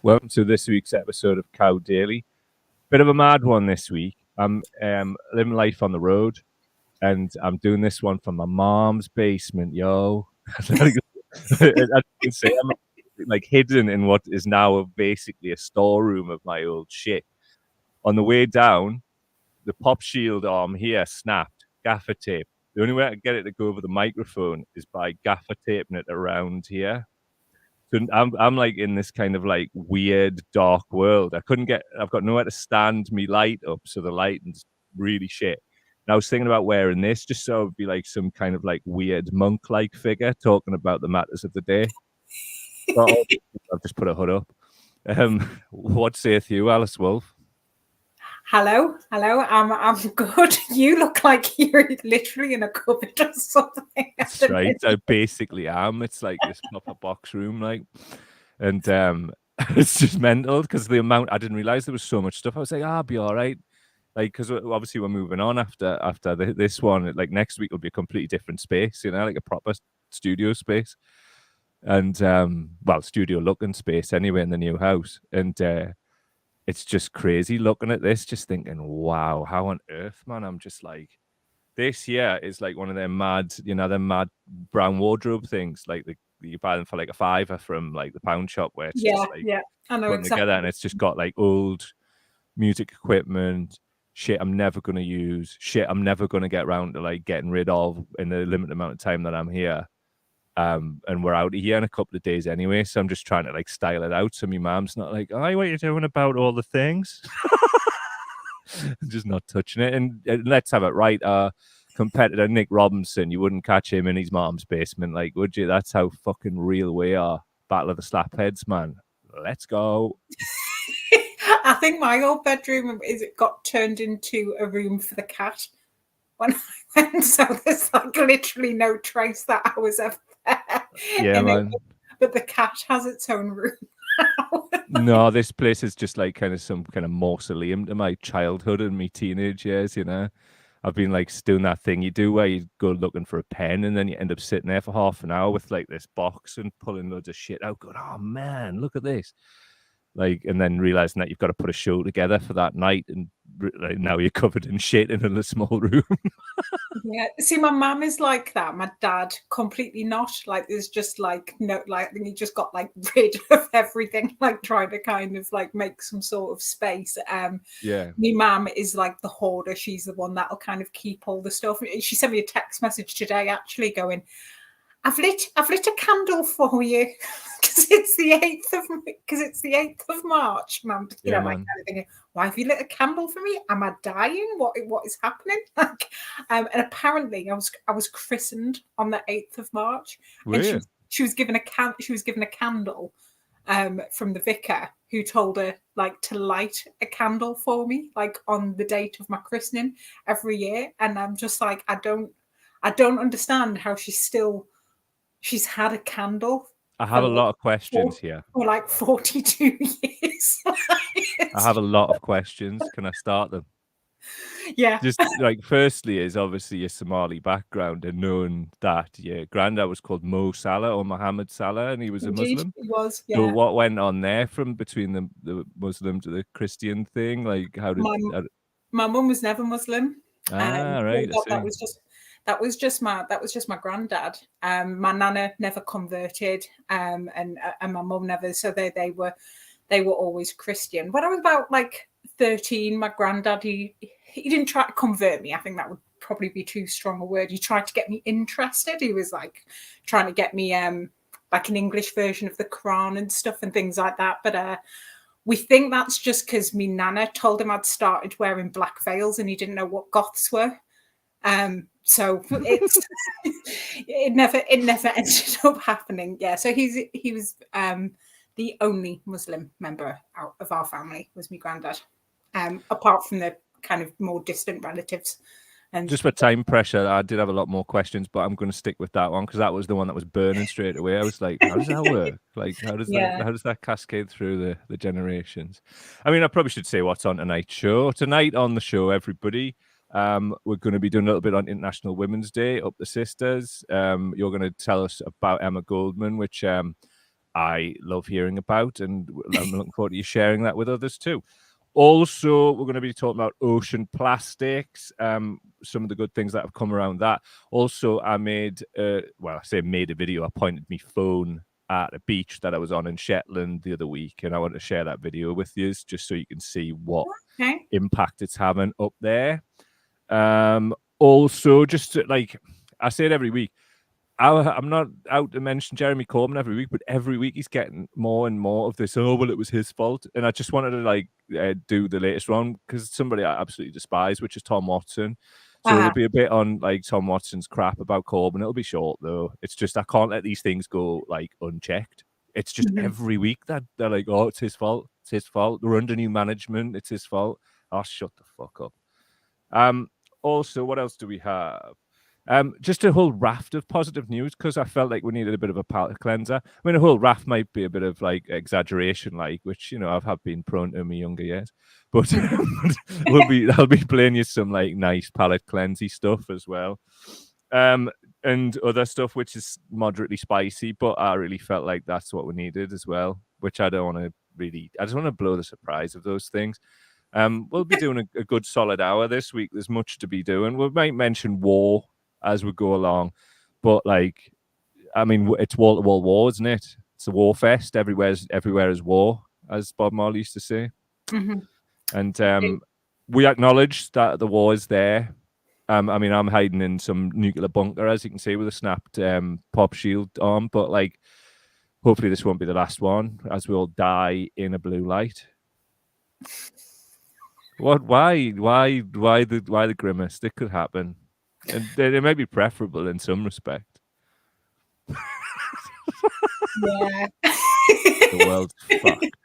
Welcome to this week's episode of Cow Daily. Bit of a mad one this week. I'm living life on the road, and I'm doing this one from my mom's basement, yo. As you can see, I'm like hidden in what is now basically a storeroom of my old shit. On the way down, the pop shield arm here snapped, gaffer tape. The only way I can get it to go over the microphone is by gaffer taping it around here. So I'm like in this kind of like weird dark world. I've got nowhere to stand me light up, so the lighting's really shit. And I was thinking about wearing this just so it would be like some kind of like weird monk-like figure talking about the matters of the day. So I've just put a hood up. What saith you, Alice Wolf? Hello. I'm good. You look like you're literally in a cupboard or something. That's right. I basically am. It's like this proper box room, like, and it's just mental because the amount I didn't realize there was so much stuff. I was like, I'll be all right, like, because obviously we're moving on after this one. Like next week will be a completely different space, like a proper studio space, and studio looking space anyway in the new house, and it's just crazy looking at this, just thinking, wow, how on earth, man? I'm just like, this here is like one of them mad, them mad brown wardrobe things. Like you buy them for like $5 from like the pound shop where it's just like I know put exactly. together, and it's just got like old music equipment, shit I'm never going to use, shit I'm never going to get around to like getting rid of in the limited amount of time that I'm here. And we're out of here in a couple of days anyway, so I'm just trying to like style it out so my mom's not like, "Oh, what are you doing about all the things?" Just not touching it. And let's have it right. Competitor Nick Robinson, you wouldn't catch him in his mom's basement, like, would you? That's how fucking real we are. Battle of the Slapheads, man. Let's go. I think my old bedroom got turned into a room for the cat when I went, so there's like literally no trace that I was ever there. Yeah, man. But the cat has its own room. No, this place is just like kind of some kind of mausoleum to my childhood and my teenage years, I've been like doing that thing you do where you go looking for a pen and then you end up sitting there for half an hour with like this box and pulling loads of shit out, going, oh man, look at this. Like, and then realizing that you've got to put a show together for that night, and like, now you're covered in shit in a small room. Yeah, see, my mum is like that. My dad, completely not. Like, there's just like no, like he just got like rid of everything, like trying to kind of like make some sort of space. Yeah. My mum is like the hoarder. She's the one that'll kind of keep all the stuff. She sent me a text message today, actually, going, I've lit a candle for you because it's the 8th of March. And I'm, Yeah, like kind of thinking, why have you lit a candle for me? Am I dying? What is happening? Like, and apparently I was christened on the 8th of March. Really? And she was given a candle from the vicar, who told her like to light a candle for me, like on the date of my christening every year. And I'm just like, I don't understand how she's had a candle. I have a lot of questions here. For like 42 years. I have a lot of questions. Can I start them? Yeah. Just like, firstly, is obviously your Somali background and knowing that your granddad was called Mo Salah or Mohammed Salah, and he was Indeed, a Muslim. He was, yeah. So what went on there from between the Muslim to the Christian thing? Like, how did my mum was never Muslim. Right. That was just my granddad. My nana never converted, and my mum never. So they were always Christian. When I was about like 13, my granddad he didn't try to convert me. I think that would probably be too strong a word. He tried to get me interested. He was like trying to get me like an English version of the Quran and stuff and things like that. But we think that's just because me nana told him I'd started wearing black veils and he didn't know what goths were. So it never ended up happening. Yeah. So he was the only Muslim member out of our family was my granddad, apart from the kind of more distant relatives. And just for time pressure, I did have a lot more questions, but I'm going to stick with that one because that was the one that was burning straight away. I was like, how does that work? Like, how does that cascade through the generations? I mean, I probably should say what's on tonight's show. Tonight on the show, everybody, we're going to be doing a little bit on International Women's Day, Up the Sisters. You're going to tell us about Emma Goldman, which I love hearing about, and I'm looking forward to you sharing that with others too. Also, we're going to be talking about ocean plastics, some of the good things that have come around that. Also, I made, I say made a video. I pointed my phone at a beach that I was on in Shetland the other week, and I want to share that video with you just so you can see what impact it's having up there. Also, just like I say it every week, I'm not out to mention Jeremy Corbyn every week, but every week he's getting more and more of this. Oh, well, it was his fault. And I just wanted to do the latest one because somebody I absolutely despise, which is Tom Watson. So there'll be a bit on like Tom Watson's crap about Corbyn. It'll be short though. It's just I can't let these things go like unchecked. It's just every week that they're like, oh, it's his fault. It's his fault. We're under new management. It's his fault. Oh, shut the fuck up. Also, what else do we have? Just a whole raft of positive news because I felt like we needed a bit of a palate cleanser. I mean, a whole raft might be a bit of like exaggeration, like which I've been prone to in my younger years. But I'll be playing you some like nice palate cleansy stuff as well, and other stuff which is moderately spicy. But I really felt like that's what we needed as well. Which I don't want to really. I just want to blow the surprise of those things. We'll be doing a good solid hour this week. There's much to be doing. We might mention war as we go along, but like, I mean, it's wall to wall war, isn't it? It's a war fest. Everywhere is war, as Bob Marley used to say. And we acknowledge that the war is there. I mean, I'm hiding in some nuclear bunker, as you can see, with a snapped pop shield on. But like, hopefully, this won't be the last one, as we all die in a blue light. What? Why the grimace? It could happen. And it may be preferable in some respect. Yeah. The world's fucked.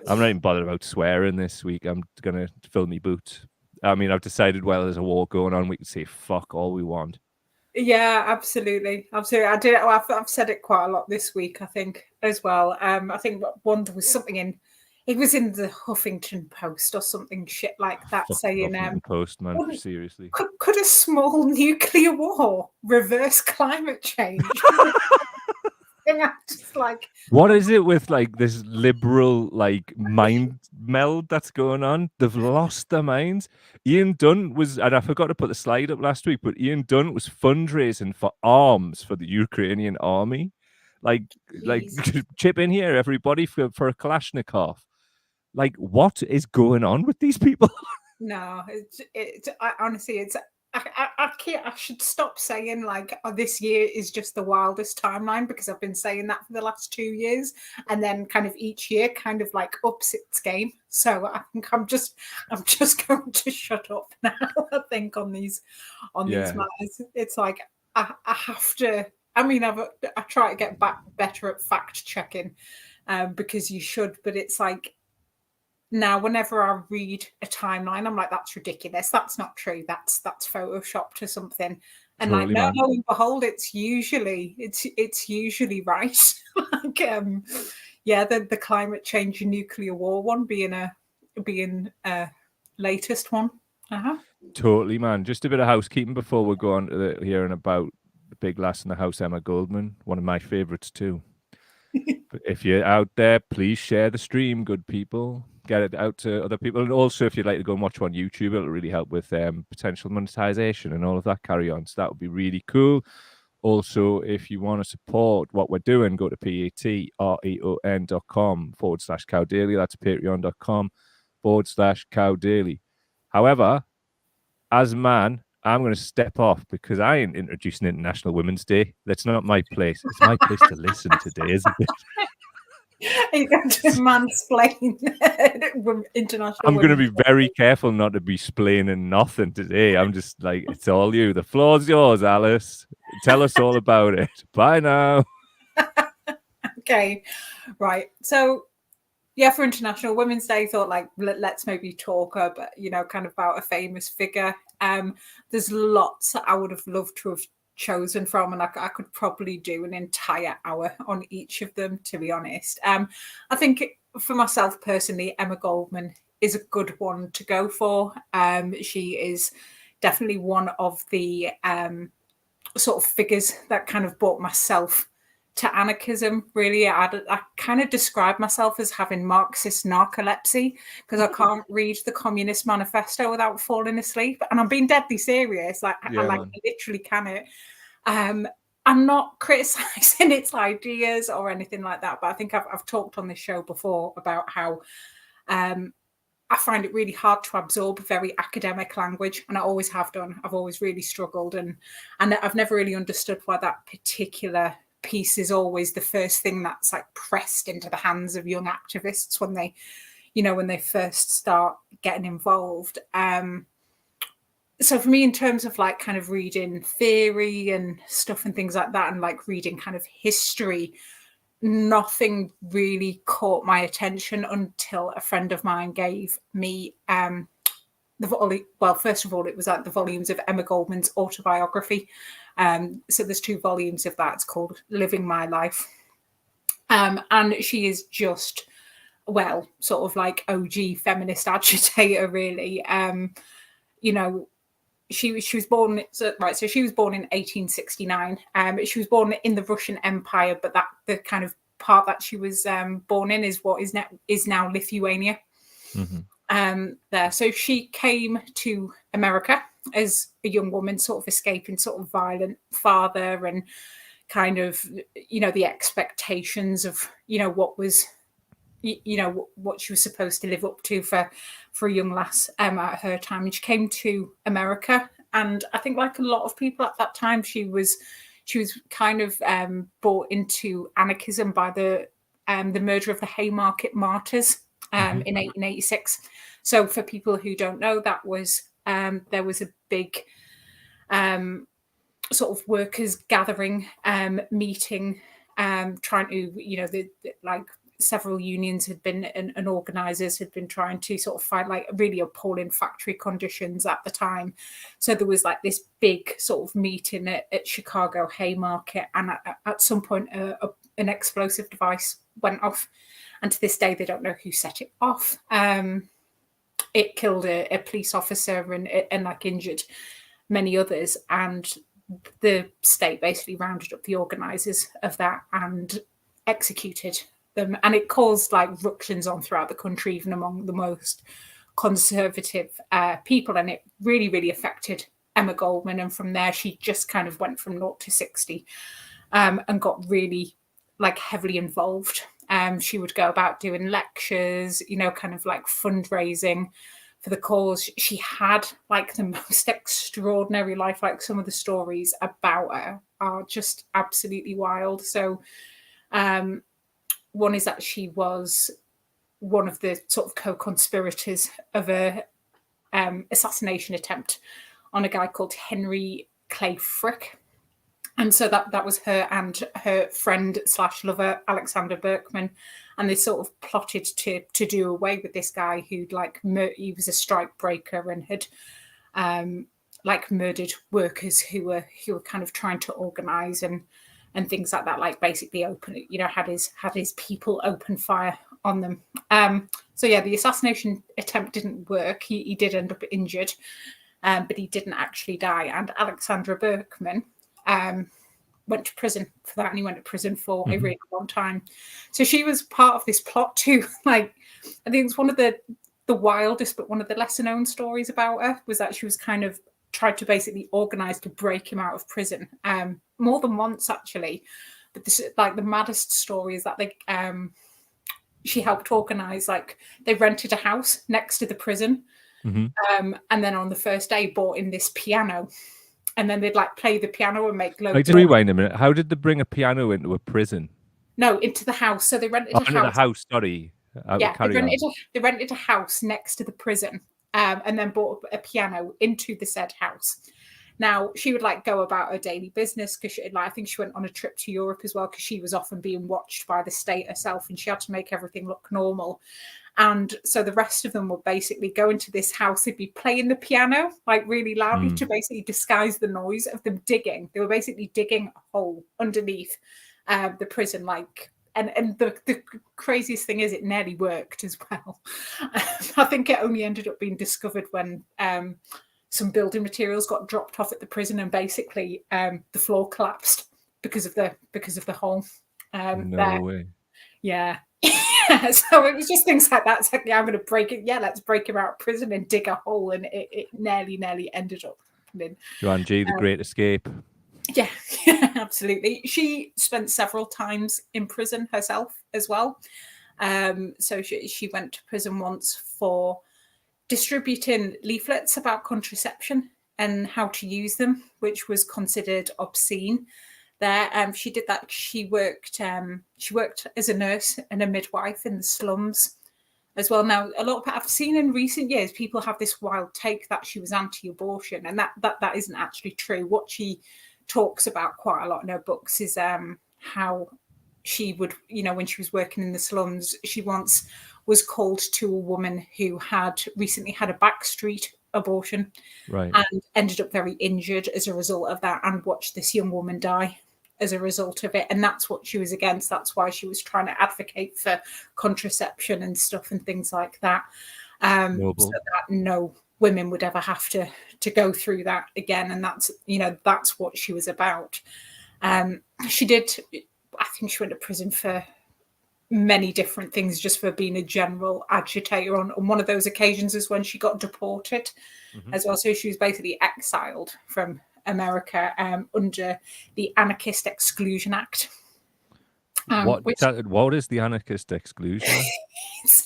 I'm not even bothered about swearing this week. I'm going to fill me boots. I mean, I've decided while there's a war going on, we can say fuck all we want. Yeah, absolutely. Absolutely. I've said it quite a lot this week, I think, as well. I think one, there was something it was in the Huffington Post or something shit like that, saying Huffington Post, man, seriously. Could a small nuclear war reverse climate change? I'm just like, what is it with like this liberal like mind meld that's going on? They've lost their minds. Ian Dunn was, and I forgot to put the slide up last week, but Ian Dunn was fundraising for arms for the Ukrainian army. Like chip in here, everybody, for a Kalashnikov. Like, what is going on with these people? No, honestly, I should stop saying like, oh, this year is just the wildest timeline, because I've been saying that for the last 2 years, and then kind of each year kind of like ups its game. So I think I'm just going to shut up now. I think on these matters, it's like I have to. I mean, I try to get better at fact checking, because you should, but it's like, now whenever I read a timeline, I'm like, that's ridiculous, that's not true, that's photoshopped or something, and totally, like lo and behold, it's usually right. Like the climate change and nuclear war one being a latest one. Totally, man. Just a bit of housekeeping before we go on to hearing about the big lass in the house, Emma Goldman, one of my favorites too. But if you're out there, please share the stream, good people. Get it out to other people. And also, if you'd like to go and watch one on YouTube, it'll really help with potential monetization and all of that carry on. So that would be really cool. Also, if you want to support what we're doing, go to patreon.com/cowdaily. That's patreon.com/cowdaily. However, as a man, I'm going to step off because I ain't introducing International Women's Day. That's not my place. It's my place to listen today, isn't it? Are you going to mansplain International I'm going to be very careful not to be splaining nothing today. I'm just like, it's all you. The floor's yours, Alice. Tell us all about it. Bye now. Okay, right. So, yeah, for International Women's Day, thought like, let's maybe talk about, kind of about a famous figure. There's lots I would have loved to have chosen from, and I could probably do an entire hour on each of them, to be honest. I think for myself personally, Emma Goldman is a good one to go for. She is definitely one of the sort of figures that kind of brought myself to anarchism, really. I kind of describe myself as having Marxist narcolepsy because I can't read the Communist Manifesto without falling asleep. And I'm being deadly serious. Like, I literally can it. I'm not criticizing its ideas or anything like that, but I think I've talked on this show before about how I find it really hard to absorb very academic language, and I always have done. I've always really struggled, and I've never really understood why that particular piece is always the first thing that's like pressed into the hands of young activists when they, when they first start getting involved. So for me, in terms of like kind of reading theory and stuff and things like that, and like reading kind of history, nothing really caught my attention until a friend of mine gave me first of all, it was like the volumes of Emma Goldman's autobiography. So there's 2 volumes of that. It's called Living My Life. And she is just, sort of like OG feminist agitator, really. She was born, so she was born in 1869. She was born in the Russian Empire, but the kind of part that she was born in is what is now Lithuania. Mm-hmm. So she came to America as a young woman, sort of escaping sort of violent father and kind of, the expectations of, what was, what she was supposed to live up to for a young lass at her time. And she came to America, and I think like a lot of people at that time, she was kind of brought into anarchism by the murder of the Haymarket Martyrs in 1886. So for people who don't know, that was there was a big sort of workers gathering, meeting, trying to, like several unions had been and organisers had been trying to sort of fight like really appalling factory conditions at the time. So there was like this big sort of meeting at Chicago Haymarket, and at some point an explosive device went off, and to this day they don't know who set it off. It killed a police officer and like injured many others, and the state basically rounded up the organisers of that and executed them, and it caused like ructions on throughout the country, even among the most conservative people, and it really, really affected Emma Goldman. And from there, she just kind of went from 0 to 60 and got really like heavily involved. She would go about doing lectures, kind of like fundraising for the cause. She had like the most extraordinary life. Like some of the stories about her are just absolutely wild. So one is that she was one of the sort of co-conspirators of a assassination attempt on a guy called Henry Clay Frick. And so that was her and her friend / lover, Alexander Berkman. And they sort of plotted to do away with this guy who'd like, he was a strike breaker and had like murdered workers who were kind of trying to organize and things like that, like basically had his people open fire on them. So yeah, the assassination attempt didn't work. He did end up injured, but he didn't actually die. And Alexandra Berkman went to prison for that, and he went to prison for a really long time. So she was part of this plot too. Like, I think it's one of the wildest, but one of the lesser known stories about her was that she was kind of tried to basically organize to break him out of prison, more than once actually. But this, like, the maddest story is that she helped organize, like, they rented a house next to the prison, and then on the first day bought in this piano, and then they'd like play the piano and make loads. Like, to rewind a minute, how did they bring a piano into a prison? No, into the house. So they rented a house. Into the house, sorry. They rented a house next to the prison, and then bought a piano into the said house. Now, she would like go about her daily business because I think she went on a trip to Europe as well, because she was often being watched by the state herself, and she had to make everything look normal. And so the rest of them would basically go into this house. They'd be playing the piano like really loudly to basically disguise the noise of them digging. They were basically digging a hole underneath the prison, like. And the craziest thing is it nearly worked as well. I think it only ended up being discovered when some building materials got dropped off at the prison, and basically the floor collapsed because of the hole. No way. Yeah. So it was just things like that. It's like, yeah, I'm going to break it. Yeah, let's break him out of prison and dig a hole. And it nearly ended up happening. Joanne G, The Great Escape. Yeah, absolutely. She spent several times in prison herself as well. So she went to prison once for distributing leaflets about contraception and how to use them, which was considered obscene. There, she did that. She worked as a nurse and a midwife in the slums as well. Now, a lot of I've seen in recent years, people have this wild take that she was anti-abortion, and that isn't actually true. What she talks about quite a lot in her books is how she would, when she was working in the slums, she once was called to a woman who had recently had a backstreet abortion, right, and ended up very injured as a result of that, and watched this young woman die as a result of it. And that's what she was against. That's why she was trying to advocate for contraception and stuff and things like that, so that no women would ever have to go through that again. And that's what she was about. She did, I think she went to prison for many different things, just for being a general agitator. On one of those occasions is when she got deported as well. So she was basically exiled from America under the Anarchist Exclusion Act. What is the Anarchist Exclusion Act?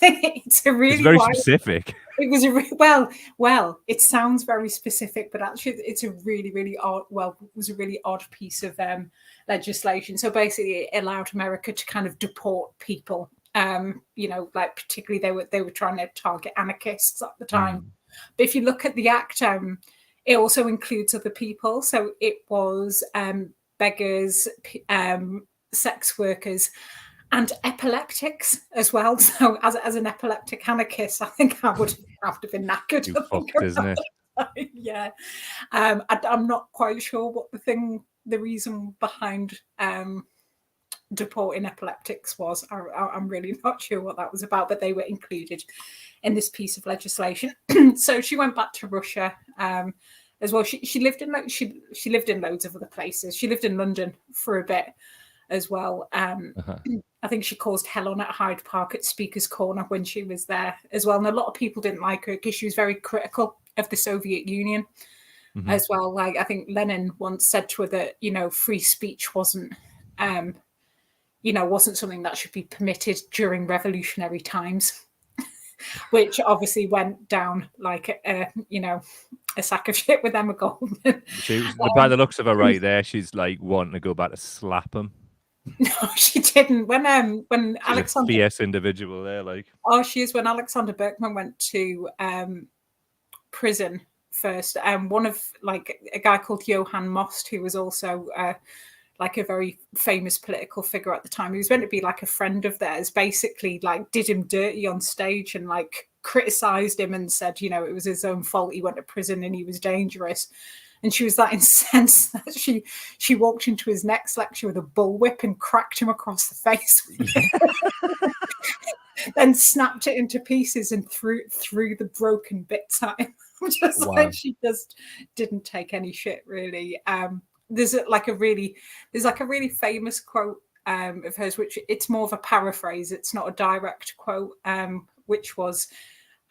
It's a really, it's very specific. It was a well. It sounds very specific, but actually, it's a really odd. Well, it was a really odd piece of legislation. So basically, it allowed America to kind of deport people. Like particularly they were trying to target anarchists at the time. But if you look at the act, it also includes other people. So it was beggars, sex workers, and epileptics as well. So as an epileptic anarchist, I think I would have to be knackered. You fucked, isn't it? Yeah. I'm not quite sure what the reason behind deporting epileptics was. I'm really not sure what that was about, but they were included in this piece of legislation. So she went back to Russia as well. She lived in she lived in loads of other places. She lived in London for a bit as well. I think she caused hell on at Hyde Park at Speaker's Corner when she was there as well. And a lot of people didn't like her because she was very critical of the Soviet Union as well. Like, I think Lenin once said to her that, free speech wasn't something that should be permitted during revolutionary times, which obviously went down like a sack of shit with Emma Goldman. By the looks of her right there, she's like wanting to go back to slap him. No, she didn't. When Alexander, a fierce individual there, like. Oh, she is. When Alexander Berkman went to prison first, one of a guy called Johann Most, who was also like a very famous political figure at the time. He was meant to be like a friend of theirs, basically like did him dirty on stage and like criticized him and said, it was his own fault. He went to prison and he was dangerous. And she was that incensed that she walked into his next lecture with a bullwhip and cracked him across the face with it. Then snapped it into pieces and threw the broken bits at him. Just wow. Like she just didn't take any shit, really. There's like a really famous quote of hers, which it's more of a paraphrase. It's not a direct quote, which was,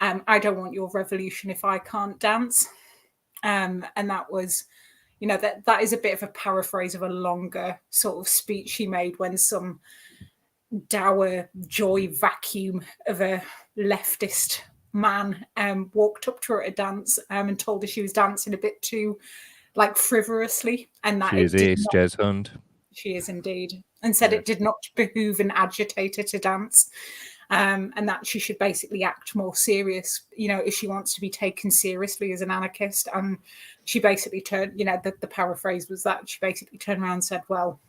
"I don't want your revolution if I can't dance." And that was, that is a bit of a paraphrase of a longer sort of speech she made when some dour joy vacuum of a leftist man walked up to her at a dance and told her she was dancing a bit too like frivolously, and that she is Ace Jazz Hunt. She is indeed, and said it did not behoove an agitator to dance. And that she should basically act more serious, if she wants to be taken seriously as an anarchist. And she basically turned, the paraphrase was that she basically turned around and said, well,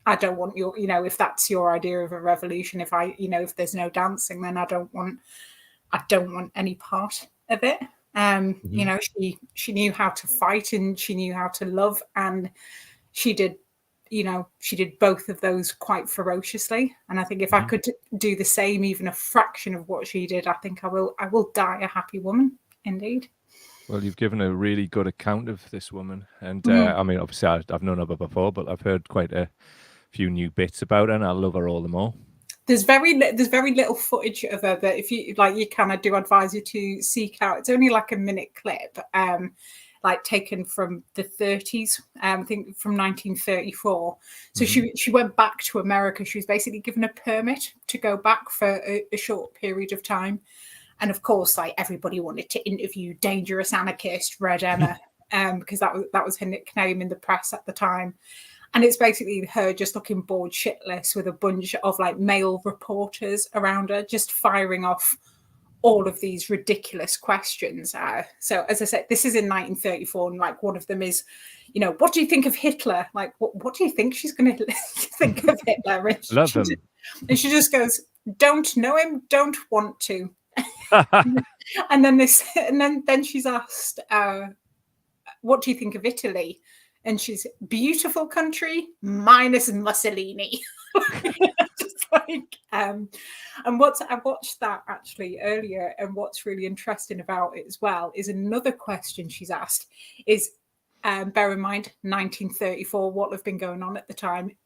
I don't want your, if that's your idea of a revolution, if there's no dancing, then I don't want any part of it. She knew how to fight and she knew how to love, and she did both of those quite ferociously. And I think if I could do the same, even a fraction of what she did, I think I will die a happy woman, indeed. Well, you've given a really good account of this woman. And I mean, obviously I've known of her before, but I've heard quite a few new bits about her, and I love her all the more. There's very little footage of her, but if you like, I do advise you to seek out. It's only like a minute clip, like taken from the 30s, I think from 1934. So she went back to America. She was basically given a permit to go back for a short period of time, and of course, like everybody wanted to interview Dangerous Anarchist Red Emma, because that was her nickname in the press at the time. And it's basically her just looking bored shitless with a bunch of like male reporters around her, just firing off all of these ridiculous questions. So as I said, this is in 1934, and like one of them is, what do you think of Hitler? Like, what do you think she's going to think of Hitler? And Love him. And she just goes, don't know him, don't want to. and then she's asked, what do you think of Italy? And she's beautiful country minus Mussolini. Just like, and I watched that actually earlier, and what's really interesting about it as well is another question she's asked is, bear in mind 1934, what have been going on at the time.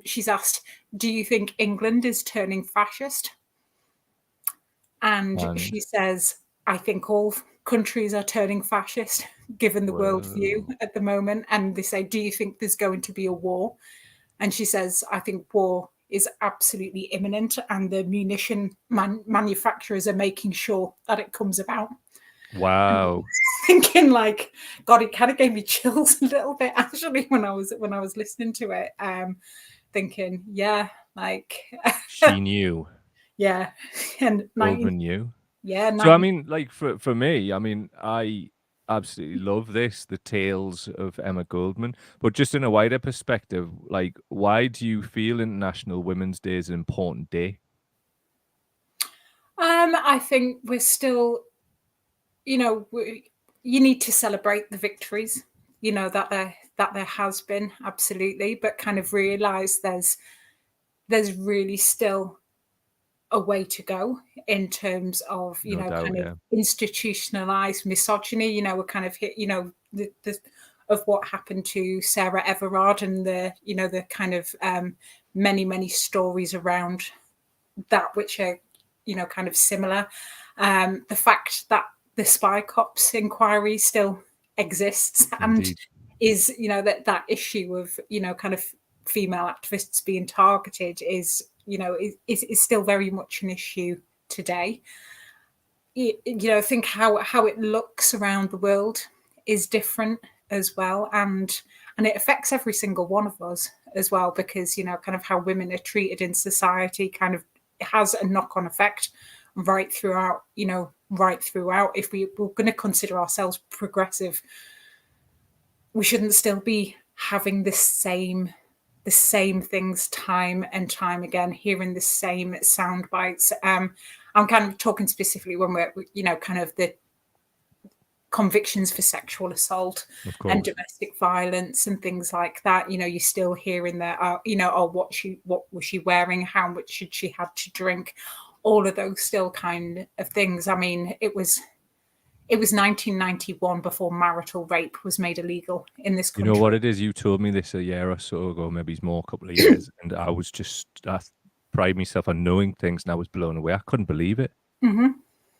She's asked, do you think England is turning fascist? And she says, I think all countries are turning fascist, given the worldview at the moment. And they say, do you think there's going to be a war? And she says, I think war is absolutely imminent, and the munition manufacturers are making sure that it comes about. Wow. Thinking like, God, it kind of gave me chills a little bit actually when I was listening to it. Thinking, yeah, like she knew. Yeah. And Goldman knew. Yeah. So I mean, like for me, I mean, I absolutely love the tales of Emma Goldman, but just in a wider perspective, like, why do you feel International Women's Day is an important day? I think we're still, you need to celebrate the victories, that there has been, absolutely, but kind of realize there's really still a way to go in terms of, institutionalized misogyny. We're kind of hit, of what happened to Sarah Everard, and the kind of many stories around that, which are, kind of similar. The fact that the Spy Cops inquiry still exists and is, that issue of, kind of female activists being targeted is still very much an issue today. I think how it looks around the world is different as well, and it affects every single one of us as well, because kind of how women are treated in society kind of has a knock-on effect right throughout. If we're going to consider ourselves progressive, we shouldn't still be having the same things time and time again, hearing the same sound bites. I'm kind of talking specifically when we're, kind of the convictions for sexual assault and domestic violence and things like that. You're still hearing that, what was she wearing? How much should she have to drink? All of those still kind of things. I mean, it was 1991 before marital rape was made illegal in this country. You know what it is? You told me this a year or so ago, maybe it's more, a couple of years, and I pride myself on knowing things, and I was blown away. I couldn't believe it. Mm-hmm.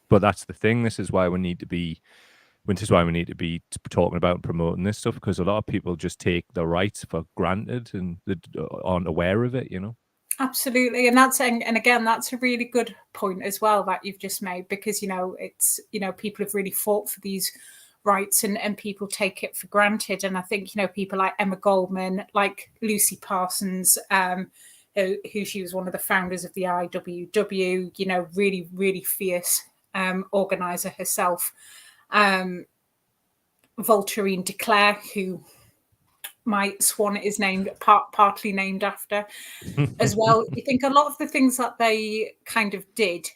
But that's the thing. This is why we need to be talking about and promoting this stuff, because a lot of people just take their rights for granted and aren't aware of it. Absolutely. And again, that's a really good point as well that you've just made, because, it's, people have really fought for these rights and people take it for granted. And I think, people like Emma Goldman, like Lucy Parsons, who she was one of the founders of the IWW, really, really fierce organizer herself. Voltairine de Cleyre, who my swan is partly named after as well. You think a lot of the things that they kind of did,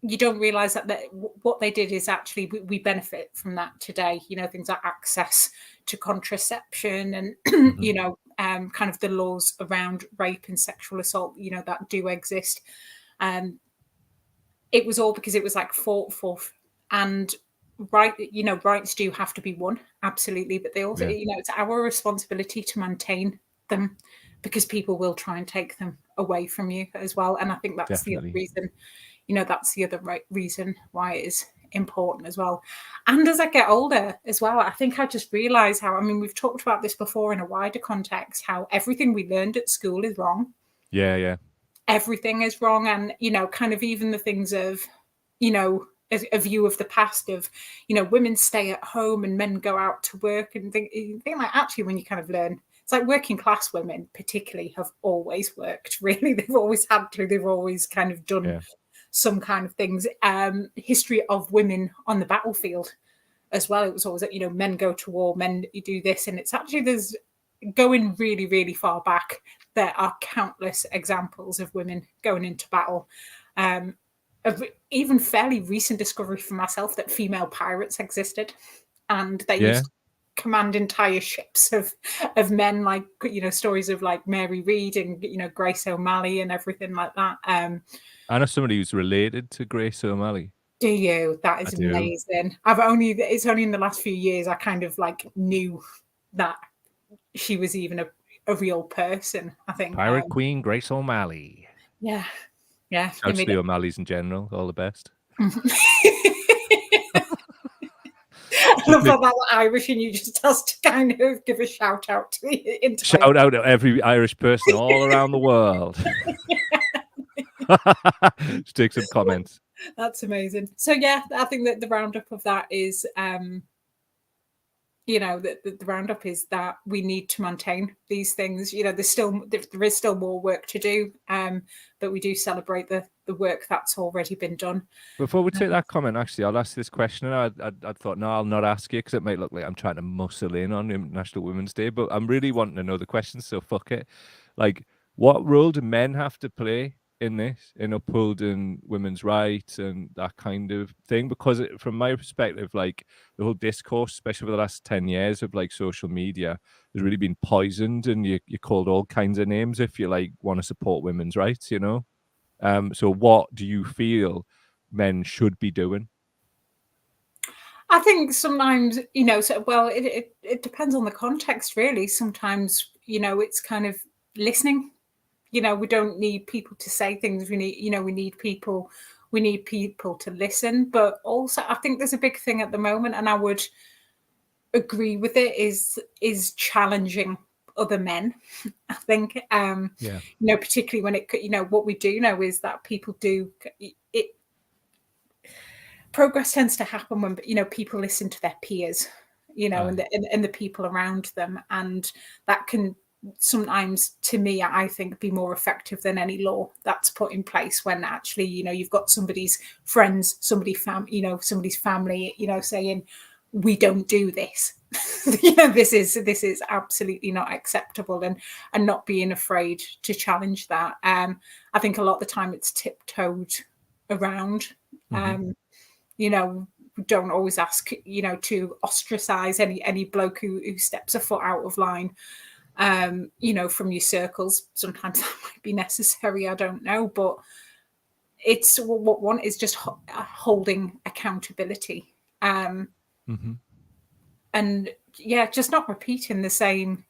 you don't realize that what they did is actually we benefit from that today. Things like access to contraception and kind of the laws around rape and sexual assault, that do exist. It was all because it was like fought for, and rights do have to be won, absolutely, but they also, it's our responsibility to maintain them, because people will try and take them away from you as well. And I think that's the other reason, that's the other reason why it is important as well. And as I get older as well, I think I just realize how, we've talked about this before in a wider context, how everything we learned at school is wrong. Yeah. Everything is wrong. And, kind of even the things of, a view of the past of, women stay at home and men go out to work, and think like, actually, when you kind of learn, it's like working class women particularly have always worked, really. They've always had to, they've always kind of done some kind of things. History of women on the battlefield as well. It was always that, men go to war, men do this. And it's actually, there's going really, really far back. There are countless examples of women going into battle. Even fairly recent discovery for myself that female pirates existed, and they used to command entire ships of men, like stories of like Mary Read and Grace O'Malley and everything like that. I know somebody who's related to Grace O'Malley. Do you? That is amazing. It's only in the last few years I kind of like knew that she was even a real person, I think. Pirate Queen Grace O'Malley. Yeah. Shout out to the O'Malleys in general. All the best. I love how that Irish and you just has to kind of give a shout out to the entire... Shout out to every Irish person all around the world. Just take some comments. That's amazing. So yeah, I think that the roundup of that is the roundup is that we need to maintain these things. There is still more work to do, but we do celebrate the work that's already been done. Before we take that comment, actually, I'll ask this question. And I thought, no, I'll not ask you because it might look like I'm trying to muscle in on National Women's Day, but I'm really wanting to know the question, so fuck it. Like, what role do men have to play in this, in upholding women's rights and that kind of thing? Because from my perspective, like the whole discourse, especially for the last 10 years of like social media, has really been poisoned, and you're called all kinds of names if you like want to support women's rights, so what do you feel men should be doing? I think sometimes, it depends on the context, really. Sometimes, it's kind of listening. We don't need people to say things. We need people to listen. But also, I think there's a big thing at the moment, and I would agree with it, is challenging other men. I think, particularly when it, what we do know is that people do it. Progress tends to happen when people listen to their peers, and the people around them, and that can sometimes, to me, I think, be more effective than any law that's put in place. When actually, you've got somebody's friends, somebody's family, saying, we don't do this. This is absolutely not acceptable, and not being afraid to challenge that. I think a lot of the time it's tiptoed around. We don't always ask, to ostracize any bloke who steps a foot out of line, from your circles. Sometimes that might be necessary, I don't know, but it's what one is just holding accountability. And just not repeating the same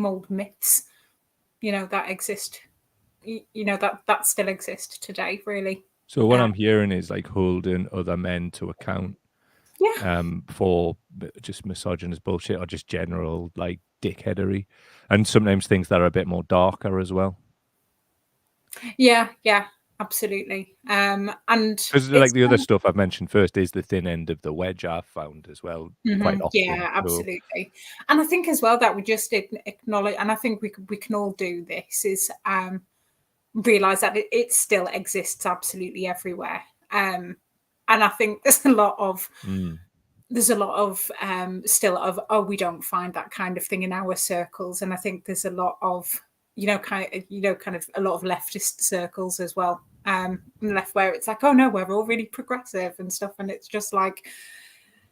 old myths, that exist, that still exist today, really. So what I'm hearing is like holding other men to account, for just misogynist bullshit or just general like dickheadery, and sometimes things that are a bit more darker as well. Yeah, absolutely. And because like the other stuff I've mentioned first is the thin end of the wedge, I've found as well, quite often. Yeah, absolutely. And I think as well that we just acknowledge, and I think we can all do this, is realize that it still exists absolutely everywhere. And I think there's a lot of still of, oh, we don't find that kind of thing in our circles. And I think there's a lot of kind of a lot of leftist circles as well, left, where it's like, oh no, we're all really progressive and stuff, and it's just like,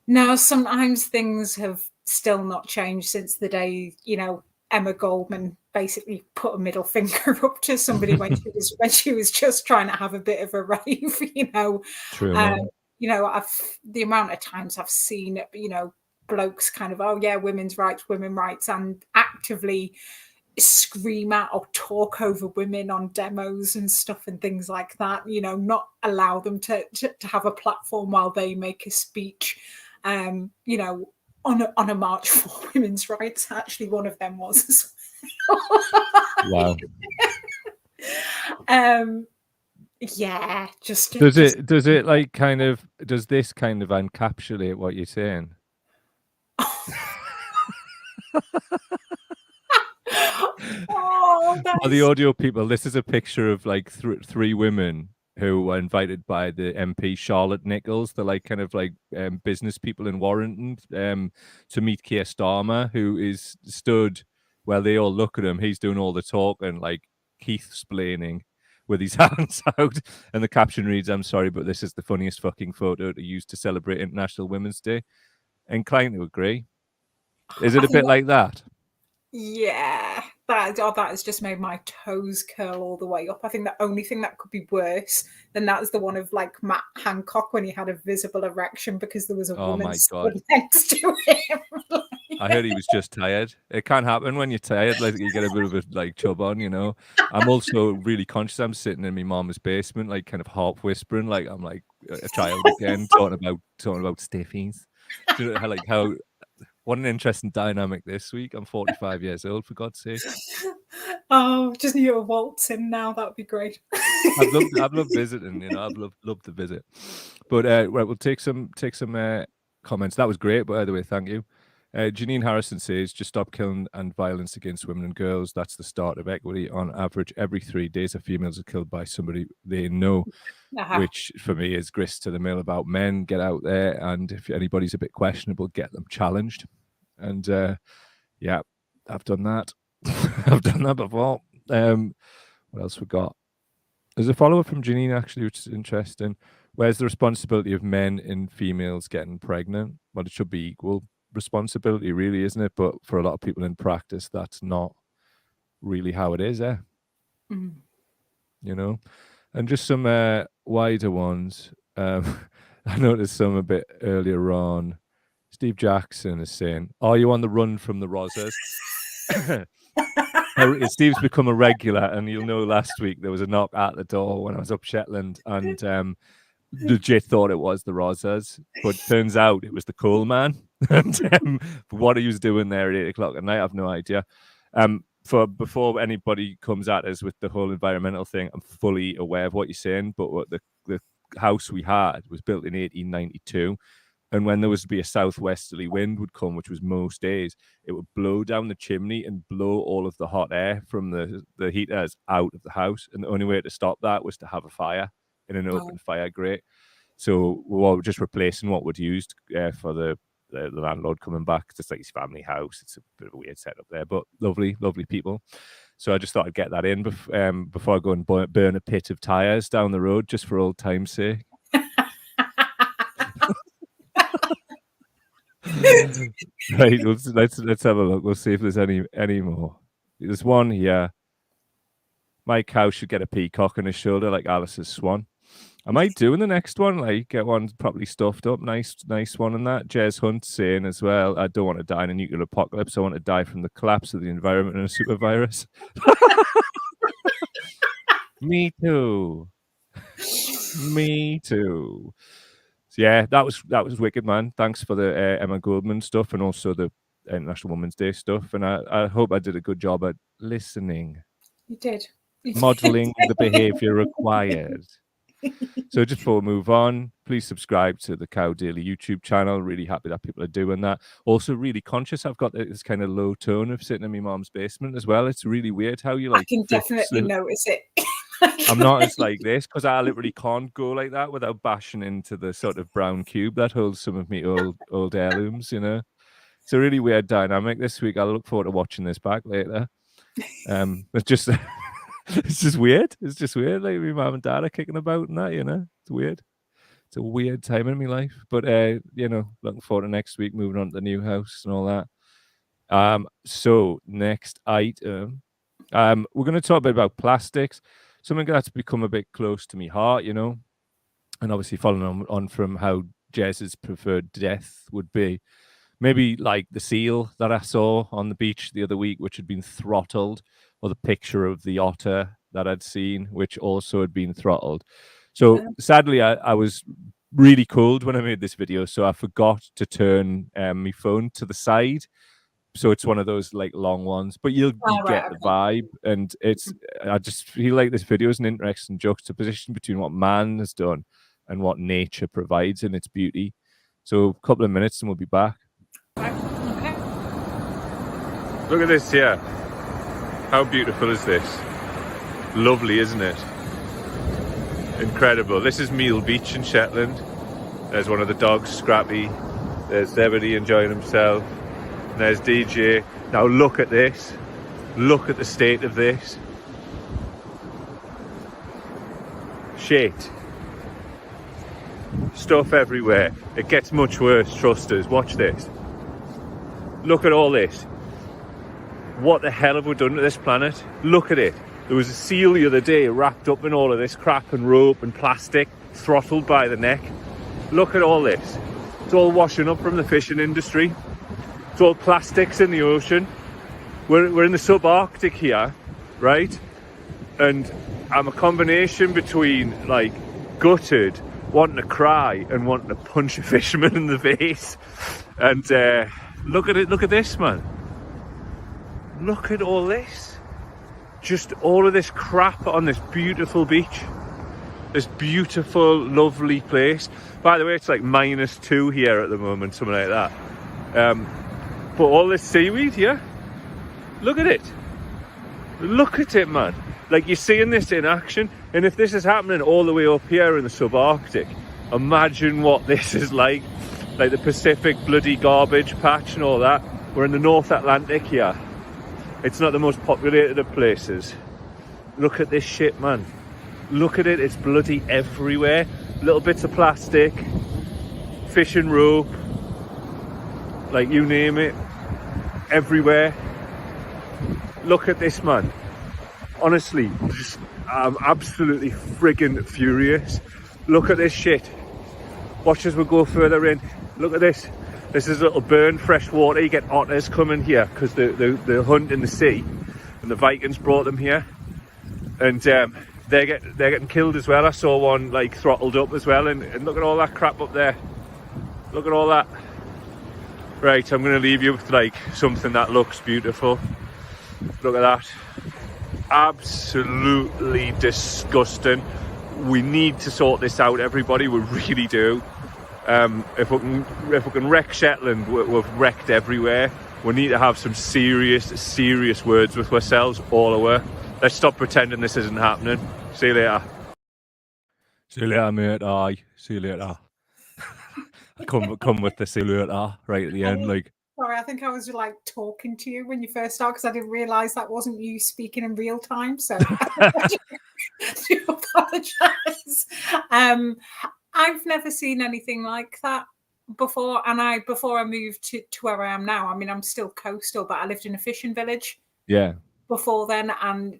no, sometimes things have still not changed since the day Emma Goldman basically put a middle finger up to somebody when she was just trying to have a bit of a rave. True. The amount of times I've seen blokes kind of, oh yeah, women's rights, and actively scream at or talk over women on demos and stuff and things like that, you know, not allow them to have a platform while they make a speech, you know, on a march for women's rights. Actually, one of them was as well. Wow. Yeah, just does it like kind of, does this kind of encapsulate what you're saying? Oh, For the audio people, this is a picture of like three women who were invited by the MP Charlotte Nichols. They're like kind of like business people in Warrington to meet Keir Starmer, who is stood while they all look at him. He's doing all the talking, like Keith splaining with his hands out. And the caption reads, "I'm sorry, but this is the funniest fucking photo to use to celebrate International Women's Day." Inclined to agree. Is it a bit like that? Yeah, that has just made my toes curl all the way up. I think the only thing that could be worse than that is the one of like Matt Hancock when he had a visible erection because there was a woman stood next to him. I heard he was just tired. It can't happen when you're tired. Like you get a bit of a like chub on, you know. I'm also really conscious. I'm sitting in my mom's basement, like kind of harp whispering, like I'm like a child again, talking about stiffies. Do you know how what an interesting dynamic this week. I'm 45 years old, for God's sake. Oh, just need a waltz in now. That would be great. I've loved visiting, you know. I've loved to visit. But right, we'll take some comments. That was great, by the way. Thank you. Janine Harrison says, just stop killing and violence against women and girls. That's the start of equity. On average, every 3 days, a females are killed by somebody they know, which for me is grist to the mill about men. Get out there, and if anybody's a bit questionable, get them challenged. And yeah, I've done that. I've done that before. What else we got? There's a follow-up from Janine, actually, which is interesting. Where's the responsibility of men and females getting pregnant? Well, it should be equal responsibility, really, isn't it? But for a lot of people in practice, that's not really how it is, You know? And just some wider ones. I noticed some a bit earlier on. Steve Jackson is saying, "Are you on the run from the Rozzers?" Steve's become a regular, and you'll know last week there was a knock at the door when I was up Shetland, and legit thought it was the Rozzers, but turns out it was the coal man. And what he was doing there at 8 o'clock at night, I've no idea. For before anybody comes at us with the whole environmental thing, I'm fully aware of what you're saying, but what the house we had was built in 1892. And when there was to be a southwesterly wind would come, which was most days, it would blow down the chimney and blow all of the hot air from the heaters out of the house. And the only way to stop that was to have a fire in an open fire grate. So we were just replacing what we'd used for the landlord coming back. It's like his family house. It's a bit of a weird setup there, but lovely, lovely people. So I just thought I'd get that in before I go and burn a pit of tires down the road, just for old time's sake. Right, let's have a look. We'll see if there's any more. There's one here. My cow should get a peacock on his shoulder like Alice's swan. I might do in the next one, like get one properly stuffed up, nice one. And that Jez Hunt saying as well, I don't want to die in a nuclear apocalypse. I want to die from the collapse of the environment and a super virus. Me too. Me too. Yeah, that was wicked, man. Thanks for the Emma Goldman stuff and also the International Women's Day stuff. And I hope I did a good job at listening. You did. Modeling the behavior required. So just before we move on, please subscribe to the Cow Daily YouTube channel. Really happy that people are doing that. Also really conscious I've got this kind of low tone of sitting in my mom's basement as well. It's really weird how you like... I can definitely notice it. I'm not as like this because I literally can't go like that without bashing into the sort of brown cube that holds some of me old heirlooms, you know. It's a really weird dynamic this week. I look forward to watching this back later. It's just it's just weird. It's just weird. Like my mom and dad are kicking about and that, you know. It's weird. It's a weird time in my life. But you know, looking forward to next week, moving on to the new house and all that. So next item. We're going to talk a bit about plastics. Something that's become a bit close to me heart, you know, and obviously following on from how Jez's preferred death would be. Maybe like the seal that I saw on the beach the other week, which had been throttled, or the picture of the otter that I'd seen, which also had been throttled. So sadly, I was really cold when I made this video, so I forgot to turn my phone to the side. So it's one of those like long ones, but you get the vibe, and I just feel like this video is an interesting juxtaposition between what man has done and what nature provides in its beauty. So a couple of minutes and we'll be back. Okay. Look at this here. How beautiful is this? Lovely, isn't it? Incredible. This is Meal Beach in Shetland. There's one of the dogs, Scrappy. There's Zebedee enjoying himself. And there's DJ. Now look at this. Look at the state of this. Shit. Stuff everywhere. It gets much worse, trust us. Watch this. Look at all this. What the hell have we done to this planet? Look at it. There was a seal the other day wrapped up in all of this crap and rope and plastic, throttled by the neck. Look at all this. It's all washing up from the fishing industry. It's all plastics in the ocean. We're in the subarctic here, right? And I'm a combination between like gutted, wanting to cry and wanting to punch a fisherman in the face. And look at it. Look at this, man. Look at all this. Just all of this crap on this beautiful beach. This beautiful, lovely place. By the way, it's like -2 here at the moment, something like that. But all this seaweed here, look at it. Look at it, man. Like, you're seeing this in action. And if this is happening all the way up here in the subarctic, imagine what this is like the Pacific bloody garbage patch and all that. We're in the North Atlantic here. It's not the most populated of places. Look at this shit, man. Look at it. It's bloody everywhere. Little bits of plastic, fishing rope, like you name it, everywhere. Look at this, man. Honestly, I'm absolutely friggin' furious. Look at this shit. Watch as we go further in. Look at this. This is a little burn fresh water. You get otters coming here because they hunt in the sea, and the Vikings brought them here, and they're getting killed as well. I saw one like throttled up as well, and look at all that crap up there. Look at all that. Right, I'm going to leave you with like something that looks beautiful. Look at that. Absolutely disgusting. We need to sort this out, everybody. We really do. If we can wreck Shetland, we've wrecked everywhere. We need to have some serious words with ourselves, all over. Let's stop pretending this isn't happening. See you later. See you later, mate. Aye. See you later. come with the see you later right at the end, like. Sorry, I think I was like talking to you when you first started because I didn't realise that wasn't you speaking in real time. So I do apologise. I've never seen anything like that before, and before I moved to where I am now, I mean, I'm still coastal, but I lived in a fishing village. Yeah. Before then, and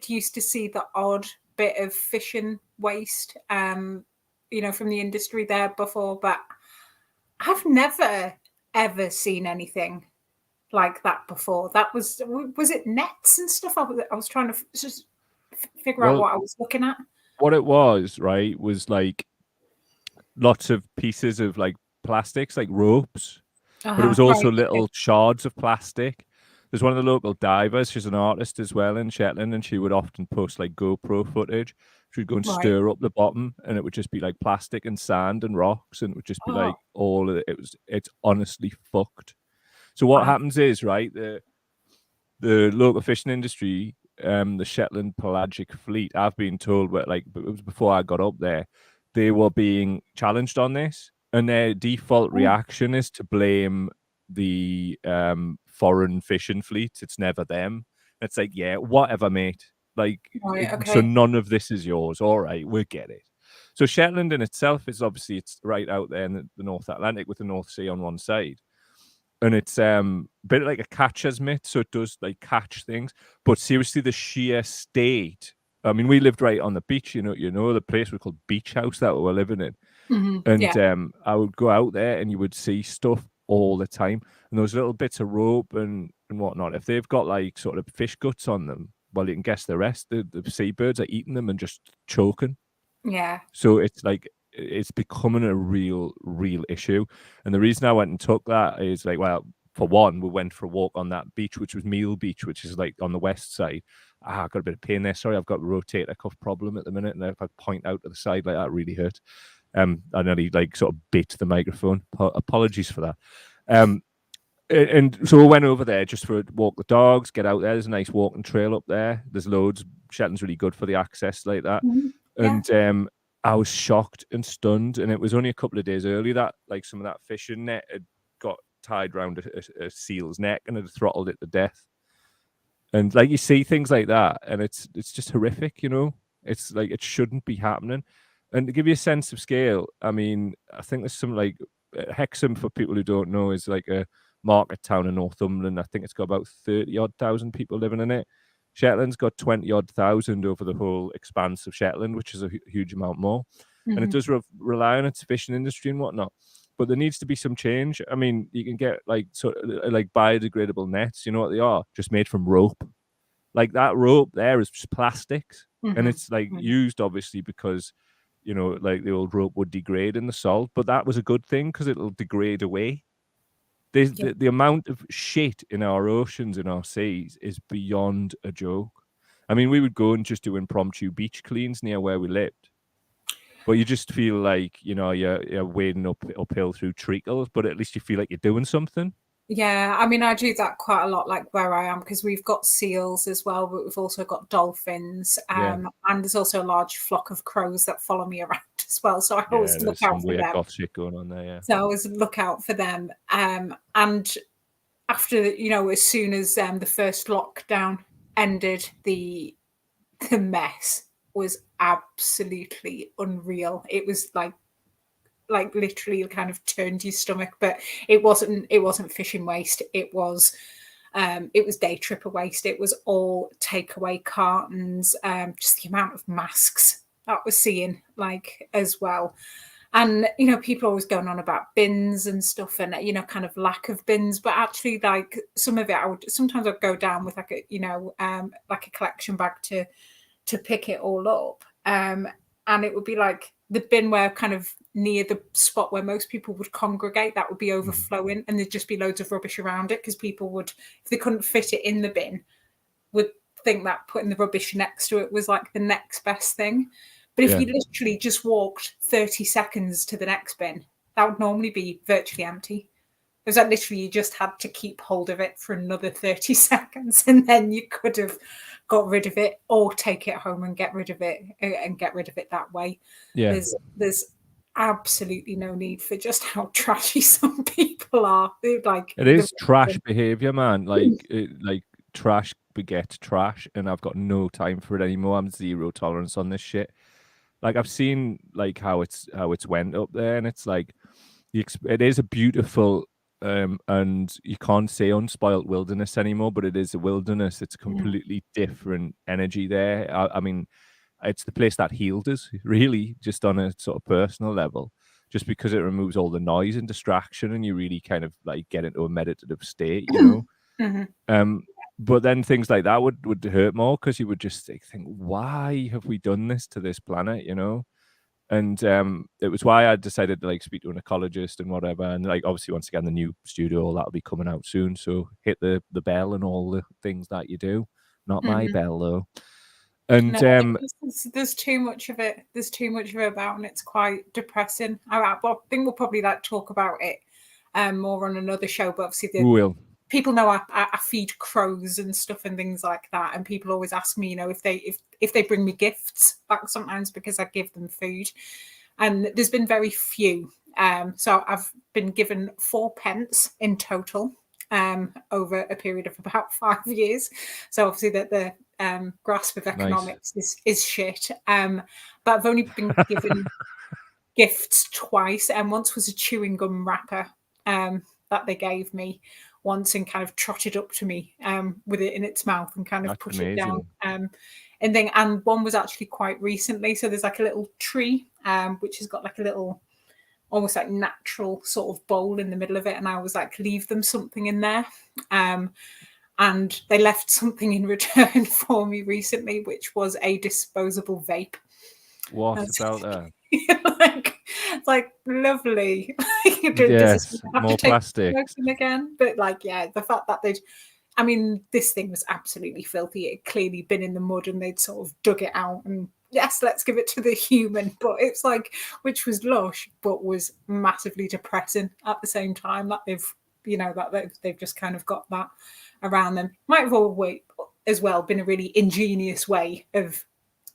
used to see the odd bit of fishing waste, from the industry there before, but I've never ever seen anything like that before. That was it nets and stuff? I was trying to just figure out what I was looking at. What it was, right, was like lots of pieces of like plastics, like ropes, but it was also little shards of plastic. There's one of the local divers, she's an artist as well in Shetland, and she would often post like GoPro footage. She would go and stir up the bottom, and it would just be like plastic and sand and rocks, and it would just be like all of it. It's honestly fucked. So what happens is, right, the local fishing industry, the Shetland pelagic fleet, I've been told, but like it was before I got up there, they were being challenged on this, and their default reaction is to blame the foreign fishing fleets. It's never them. It's like, yeah, whatever, mate. Like, so none of this is yours. All right, we get it. So Shetland in itself is obviously, it's right out there in the North Atlantic with the North Sea on one side. And it's a bit like a catcher's mitt, so it does like catch things. But seriously, the sheer state. I mean, we lived right on the beach, you know, the place we called Beach House that we were living in. Mm-hmm. And I would go out there and you would see stuff all the time. And those little bits of rope and whatnot, if they've got like sort of fish guts on them, well, you can guess the rest. The seabirds are eating them and just choking. Yeah. So it's like it's becoming a real issue. And the reason I went and took that is like, well, for one, we went for a walk on that beach, which was Meal Beach, which is like on the west side. I got a bit of pain there. Sorry, I've got a rotator cuff problem at the minute, and if I point out to the side like that, really hurt. I nearly like sort of bit the microphone. Apologies for that. And so we went over there just for a walk the dogs, get out there. There's a nice walking trail up there. There's loads. Shetland's really good for the access like that. Yeah. And I was shocked and stunned. And it was only a couple of days earlier that like some of that fishing net had got tied around a seal's neck and had throttled it to death. And like you see things like that, and it's just horrific, you know. It's like it shouldn't be happening. And to give you a sense of scale, I mean, I think there's some like Hexham, for people who don't know, is like a market town in Northumberland. I think it's got about 30,000 people living in it. Shetland's got 20,000 over the whole expanse of Shetland, which is a huge amount more. And it does rely on its fishing industry and whatnot. But there needs to be some change. I mean, you can get like sort of like biodegradable nets. You know what they are? Just made from rope. Like that rope there is just plastics, and it's like used obviously because, you know, like the old rope would degrade in the salt. But that was a good thing because it'll degrade away. The amount of shit in our oceans, in our seas, is beyond a joke. I mean, we would go and just do impromptu beach cleans near where we lived. But you just feel like, you know, you're wading uphill through treacles, but at least you feel like you're doing something. Yeah, I mean, I do that quite a lot, like where I am, because we've got seals as well, but we've also got dolphins, and there's also a large flock of crows that follow me around as well. So I always look out for them. Goth shit going on there, yeah. So I always look out for them. And after, you know, as soon as the first lockdown ended, the mess was absolutely unreal. It was like literally kind of turned your stomach, but it wasn't fishing waste. It was day tripper waste. It was all takeaway cartons, just the amount of masks that we're seeing like as well. And, you know, people are always going on about bins and stuff and, you know, kind of lack of bins, but actually like some of it, sometimes I'd go down with like a, you know, like a collection bag to pick it all up. And it would be like the bin where kind of near the spot where most people would congregate, that would be overflowing and there'd just be loads of rubbish around it because people would, if they couldn't fit it in the bin, would think that putting the rubbish next to it was like the next best thing. But if you literally just walked 30 seconds to the next bin, that would normally be virtually empty. It was like literally you just had to keep hold of it for another 30 seconds and then you could have got rid of it or take it home and get rid of it that way. Yeah. There's absolutely no need for just how trashy some people are. Like it is trash behavior, man. Like trash begets trash, and I've got no time for it anymore. I'm zero tolerance on this shit. Like I've seen like how it's went up there, and it's like it is a beautiful and you can't say unspoilt wilderness anymore, but it is a wilderness. It's a completely different energy there. I mean, it's the place that healed us, really, just on a sort of personal level, just because it removes all the noise and distraction, and you really kind of like get into a meditative state, you know. But then things like that would hurt more because you would just think, why have we done this to this planet, you know? And it was why I decided to like speak to an ecologist and whatever. And like obviously once again the new studio that'll be coming out soon. So hit the bell and all the things that you do. Not my bell though. And no, there's too much of it. There's too much of it about, and it's quite depressing. I think we'll probably like talk about it more on another show. But obviously, people know I feed crows and stuff and things like that, and people always ask me, you know, if they bring me gifts back sometimes because I give them food, and there's been very few. So I've been given 4 pence in total over a period of about 5 years. So obviously that the grasp of economics is shit. But I've only been given gifts twice, and once was a chewing gum wrapper that they gave me once and kind of trotted up to me with it in its mouth and kind of push it down. And one was actually quite recently. So there's like a little tree which has got like a little almost like natural sort of bowl in the middle of it, and I was like, leave them something in there. And they left something in return for me recently, which was a disposable vape. What about that? It's like lovely. Yes, Does it have more to take plastics. smoking again? But like, yeah, the fact that I mean, this thing was absolutely filthy. It had clearly been in the mud and they'd sort of dug it out and yes, let's give it to the human. But it's like, which was lush, but was massively depressing at the same time. That they've just kind of got that around them. Might have always as well been a really ingenious way of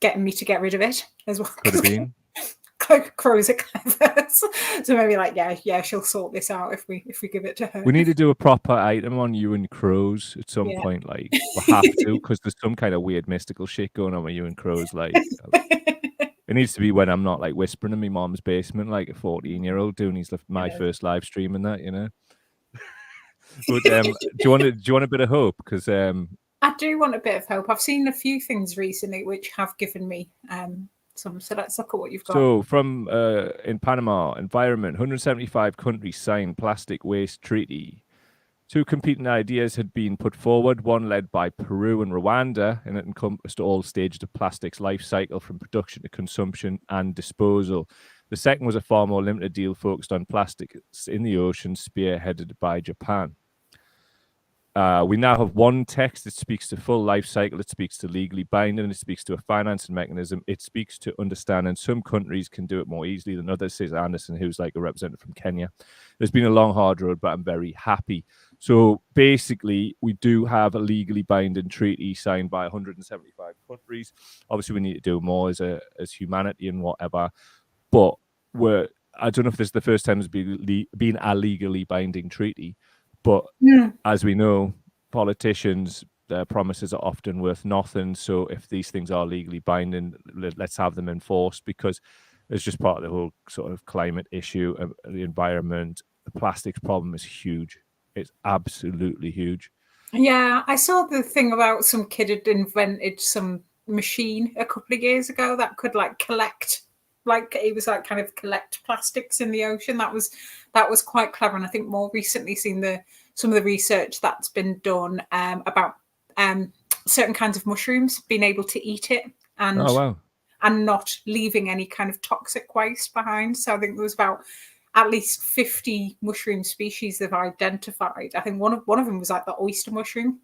getting me to get rid of it as well. Could have been. Crows are clever, so maybe like yeah, she'll sort this out if we give it to her. We need to do a proper item on you and crows at some point. Like we have to, because there's some kind of weird mystical shit going on with you and crows. Like it needs to be when I'm not like whispering in my mom's basement like a 14-year-old doing my first live stream and that, you know. But do you want a bit of hope? Because I do want a bit of hope. I've seen a few things recently which have given me some. So let's look at what you've got. So from in Panama, environment, 175 countries signed plastic waste treaty. 2 competing ideas had been put forward, one led by Peru and Rwanda, and it encompassed all stages of plastics life cycle from production to consumption and disposal. The second was a far more limited deal focused on plastics in the ocean, spearheaded by Japan. We now have one text that speaks to full life cycle. It speaks to legally binding. It speaks to a financing mechanism. It speaks to understanding some countries can do it more easily than others, says Anderson, who's like a representative from Kenya. There's been a long, hard road, but I'm very happy. So basically, we do have a legally binding treaty signed by 175 countries. Obviously, we need to do more as humanity and whatever. But I don't know if this is the first time it's been a legally binding treaty. But as we know, politicians, their promises are often worth nothing. So if these things are legally binding, let's have them enforced, because it's just part of the whole sort of climate issue, the environment. The plastics problem is huge. It's absolutely huge. Yeah, I saw the thing about some kid had invented some machine a couple of years ago that could like collect, like it was like kind of collect plastics in the ocean. That was quite clever, and I think more recently seen some of the research that's been done about certain kinds of mushrooms being able to eat it and not leaving any kind of toxic waste behind. So I think there was about at least 50 mushroom species they've identified. I think one of them was like the oyster mushroom,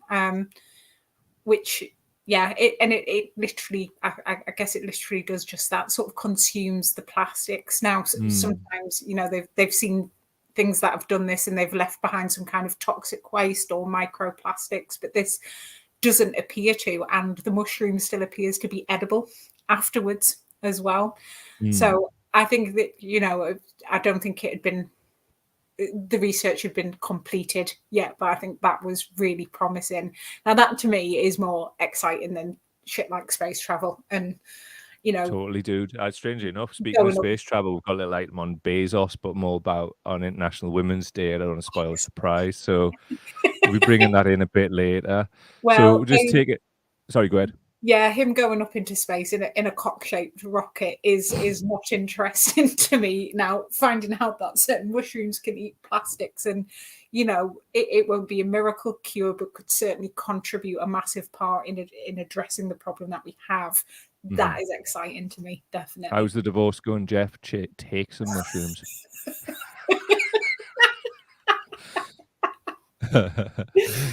which it literally, I guess it literally does just that, sort of consumes the plastics. Now, sometimes, you know, they've seen things that have done this and they've left behind some kind of toxic waste or microplastics, but this doesn't appear to, and the mushroom still appears to be edible afterwards as well. So I think that, you know, I don't think the research had been completed yet, but I think that was really promising. Now that to me is more exciting than shit like space travel. And, you know, totally, dude. Strangely enough, speaking of space travel, we've got a little item on Bezos, but more about on International Women's Day. I don't want to spoil the surprise, so we'll be bringing that in a bit later. Well, so we'll just take it. Sorry, go ahead. Yeah, him going up into space in a cock-shaped rocket is not interesting to me. Now, finding out that certain mushrooms can eat plastics, and you know, it won't be a miracle cure, but could certainly contribute a massive part in addressing the problem that we have. That is exciting to me, definitely. How's the divorce going, Jeff? Take some mushrooms.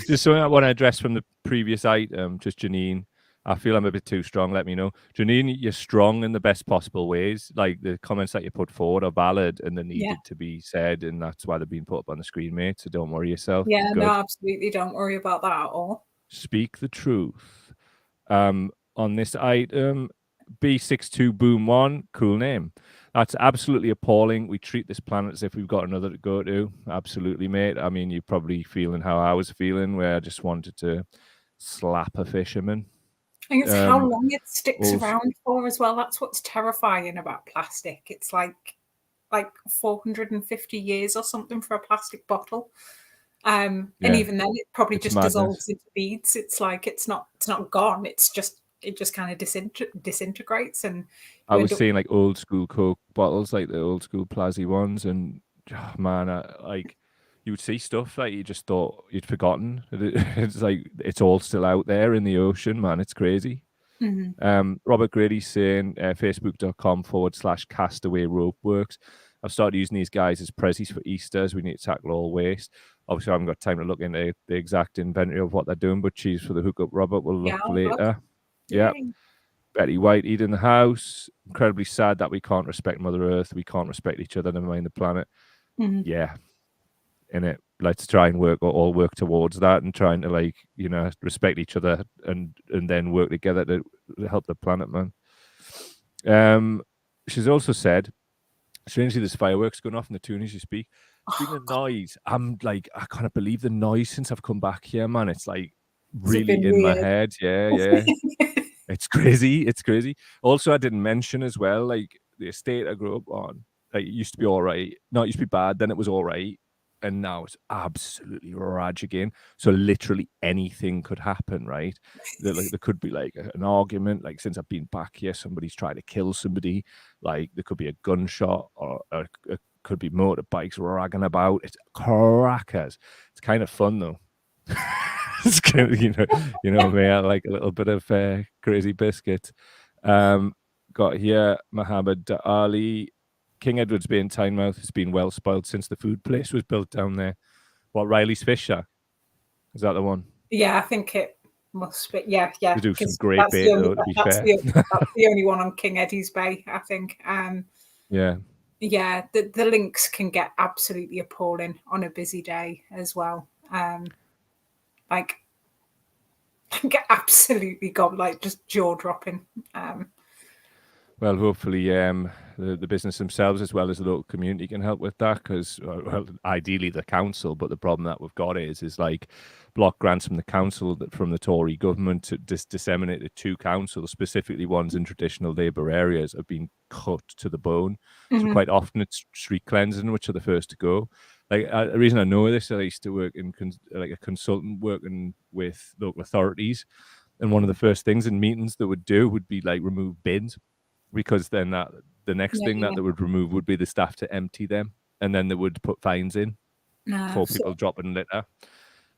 Just something I want to address from the previous item, just Janine. I feel I'm a bit too strong. Let me know. Janine, you're strong in the best possible ways. Like the comments that you put forward are valid and they needed to be said, and that's why they've been put up on the screen, mate. So don't worry yourself. Yeah, no, absolutely. Don't worry about that at all. Speak the truth. On this item, B62 Boom 1, cool name. That's absolutely appalling. We treat this planet as if we've got another to go to. Absolutely, mate. I mean, you're probably feeling how I was feeling, where I just wanted to slap a fisherman. I think it's how long it sticks around for as well. That's what's terrifying about plastic. It's like 450 years or something for a plastic bottle. And even then it probably just dissolves into beads. It's like it's not gone. It's just it just kind of disintegrates. And I was seeing like old school Coke bottles, like the old school Plazzy ones, and man, like you would see stuff that you just thought you'd forgotten. It's like it's all still out there in the ocean, man. It's crazy. Robert Grady's saying facebook.com/castaway rope works. I've started using these guys as prezzies for Easter as we need to tackle all waste. Obviously, I haven't got time to look into the exact inventory of what they're doing, but cheese for the hookup, Robert. We'll look for later. Yeah. Betty White in the house. Incredibly sad that we can't respect Mother Earth. We can't respect each other, never mind the planet. Yeah. In it. Let's try and all work towards that and trying to, like, you know, respect each other and then work together to help the planet, man. She's also said, strangely, there's fireworks going off in the tune as you speak. Speaking of noise, I'm like, I can't believe the noise since I've come back here, man. It's like really in my head. Yeah. It's crazy. It's crazy. Also, I didn't mention as well, like the estate I grew up on, like it used to be all right. No, it used to be bad. Then it was all right. And now it's absolutely rage again. So literally anything could happen, right? There could be like an argument. Like since I've been back here, somebody's tried to kill somebody. Like there could be a gunshot or it could be motorbikes ragging about. It's crackers. It's kind of fun though. It's kind of, you know me. I like a little bit of crazy biscuit. Got here Muhammad Ali. King Edward's Bay in Tynemouth has been well spoiled since the food place was built down there. What, Riley's Fish Shack? Is that the one? Yeah, I think it must be. Yeah. They do some great bait though, to be fair. That's the only one on King Eddie's Bay, I think. Yeah, the links can get absolutely appalling on a busy day as well. Like get absolutely like just jaw dropping. Well, hopefully the business themselves as well as the local community can help with that, because well, ideally the council, but the problem that we've got is like block grants from the council, from the Tory government to disseminated to councils, specifically ones in traditional Labour areas, have been cut to the bone. So quite often it's street cleansing, which are the first to go. Like the reason I know this, I used to work in like a consultant working with local authorities, and one of the first things in meetings that would do would be like remove bins, because then the next thing that they would remove would be the staff to empty them, and then they would put fines in for people dropping litter,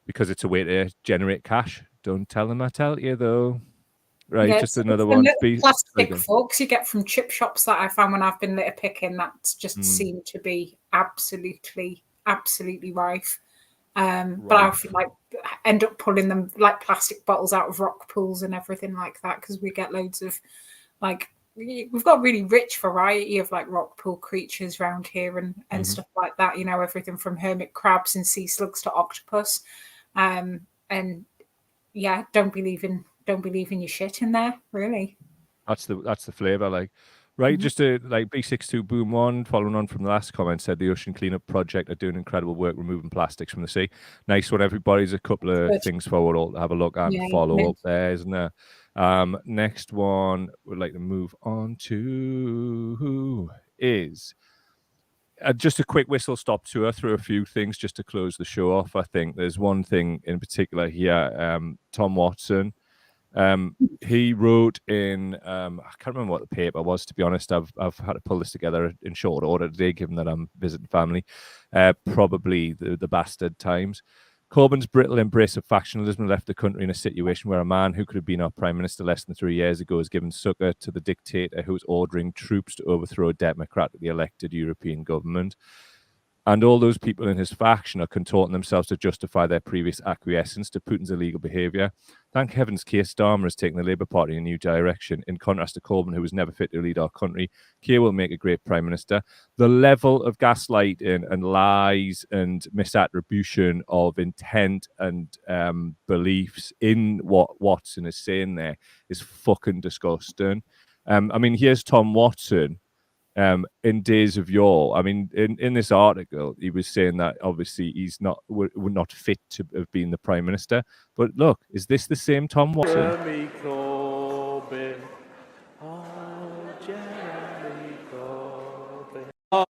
because it's a way to generate cash. Don't tell them I tell you though. Right, yeah, just another one. Plastic forks you get from chip shops that I found when I've been litter picking, that just seem to be absolutely rife. But I often like end up pulling them like plastic bottles out of rock pools and everything like that, because we get loads of like, we've got a really rich variety of like rock pool creatures around here and stuff like that, you know, everything from hermit crabs and sea slugs to octopus. And yeah, don't believe in your shit in there, really. That's the flavor, like. Right, just to like B62 Boom One, following on from the last comment, said the Ocean Cleanup Project are doing incredible work removing plastics from the sea. Nice one, everybody's a couple of things forward all to have a look at and follow up there, isn't there? Next one we'd like to move on to, who is just a quick whistle stop tour through a few things just to close the show off. I think there's one thing in particular here. Tom Watson. He wrote in I can't remember what the paper was, to be honest. I've had to pull this together in short order today, given that I'm visiting family. Probably the bastard times. Corbyn's brittle embrace of factionalism left the country in a situation where a man who could have been our prime minister less than 3 years ago has given succor to the dictator who was ordering troops to overthrow a democratically elected European government. And all those people in his faction are contorting themselves to justify their previous acquiescence to Putin's illegal behaviour. Thank heavens Keir Starmer has taken the Labour Party in a new direction. In contrast to Corbyn, who was never fit to lead our country, Keir will make a great Prime Minister. The level of gaslighting and lies and misattribution of intent and beliefs in what Watson is saying there is fucking disgusting. I mean, here's Tom Watson. In days of yore, I mean, in this article, he was saying that obviously we're not fit to have been the prime minister. But look, is this the same Tom Watson? Jeremy Corbyn. Oh, Jeremy Corbyn.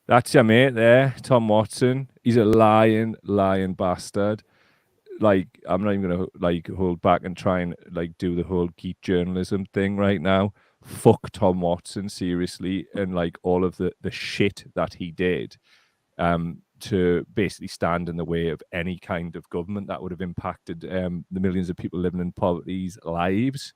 That's your mate there, Tom Watson. He's a lying bastard. like, I'm not even gonna like hold back and try and like do the whole geek journalism thing right now. Fuck Tom Watson, seriously, and like all of the shit that he did to basically stand in the way of any kind of government that would have impacted the millions of people living in poverty's lives.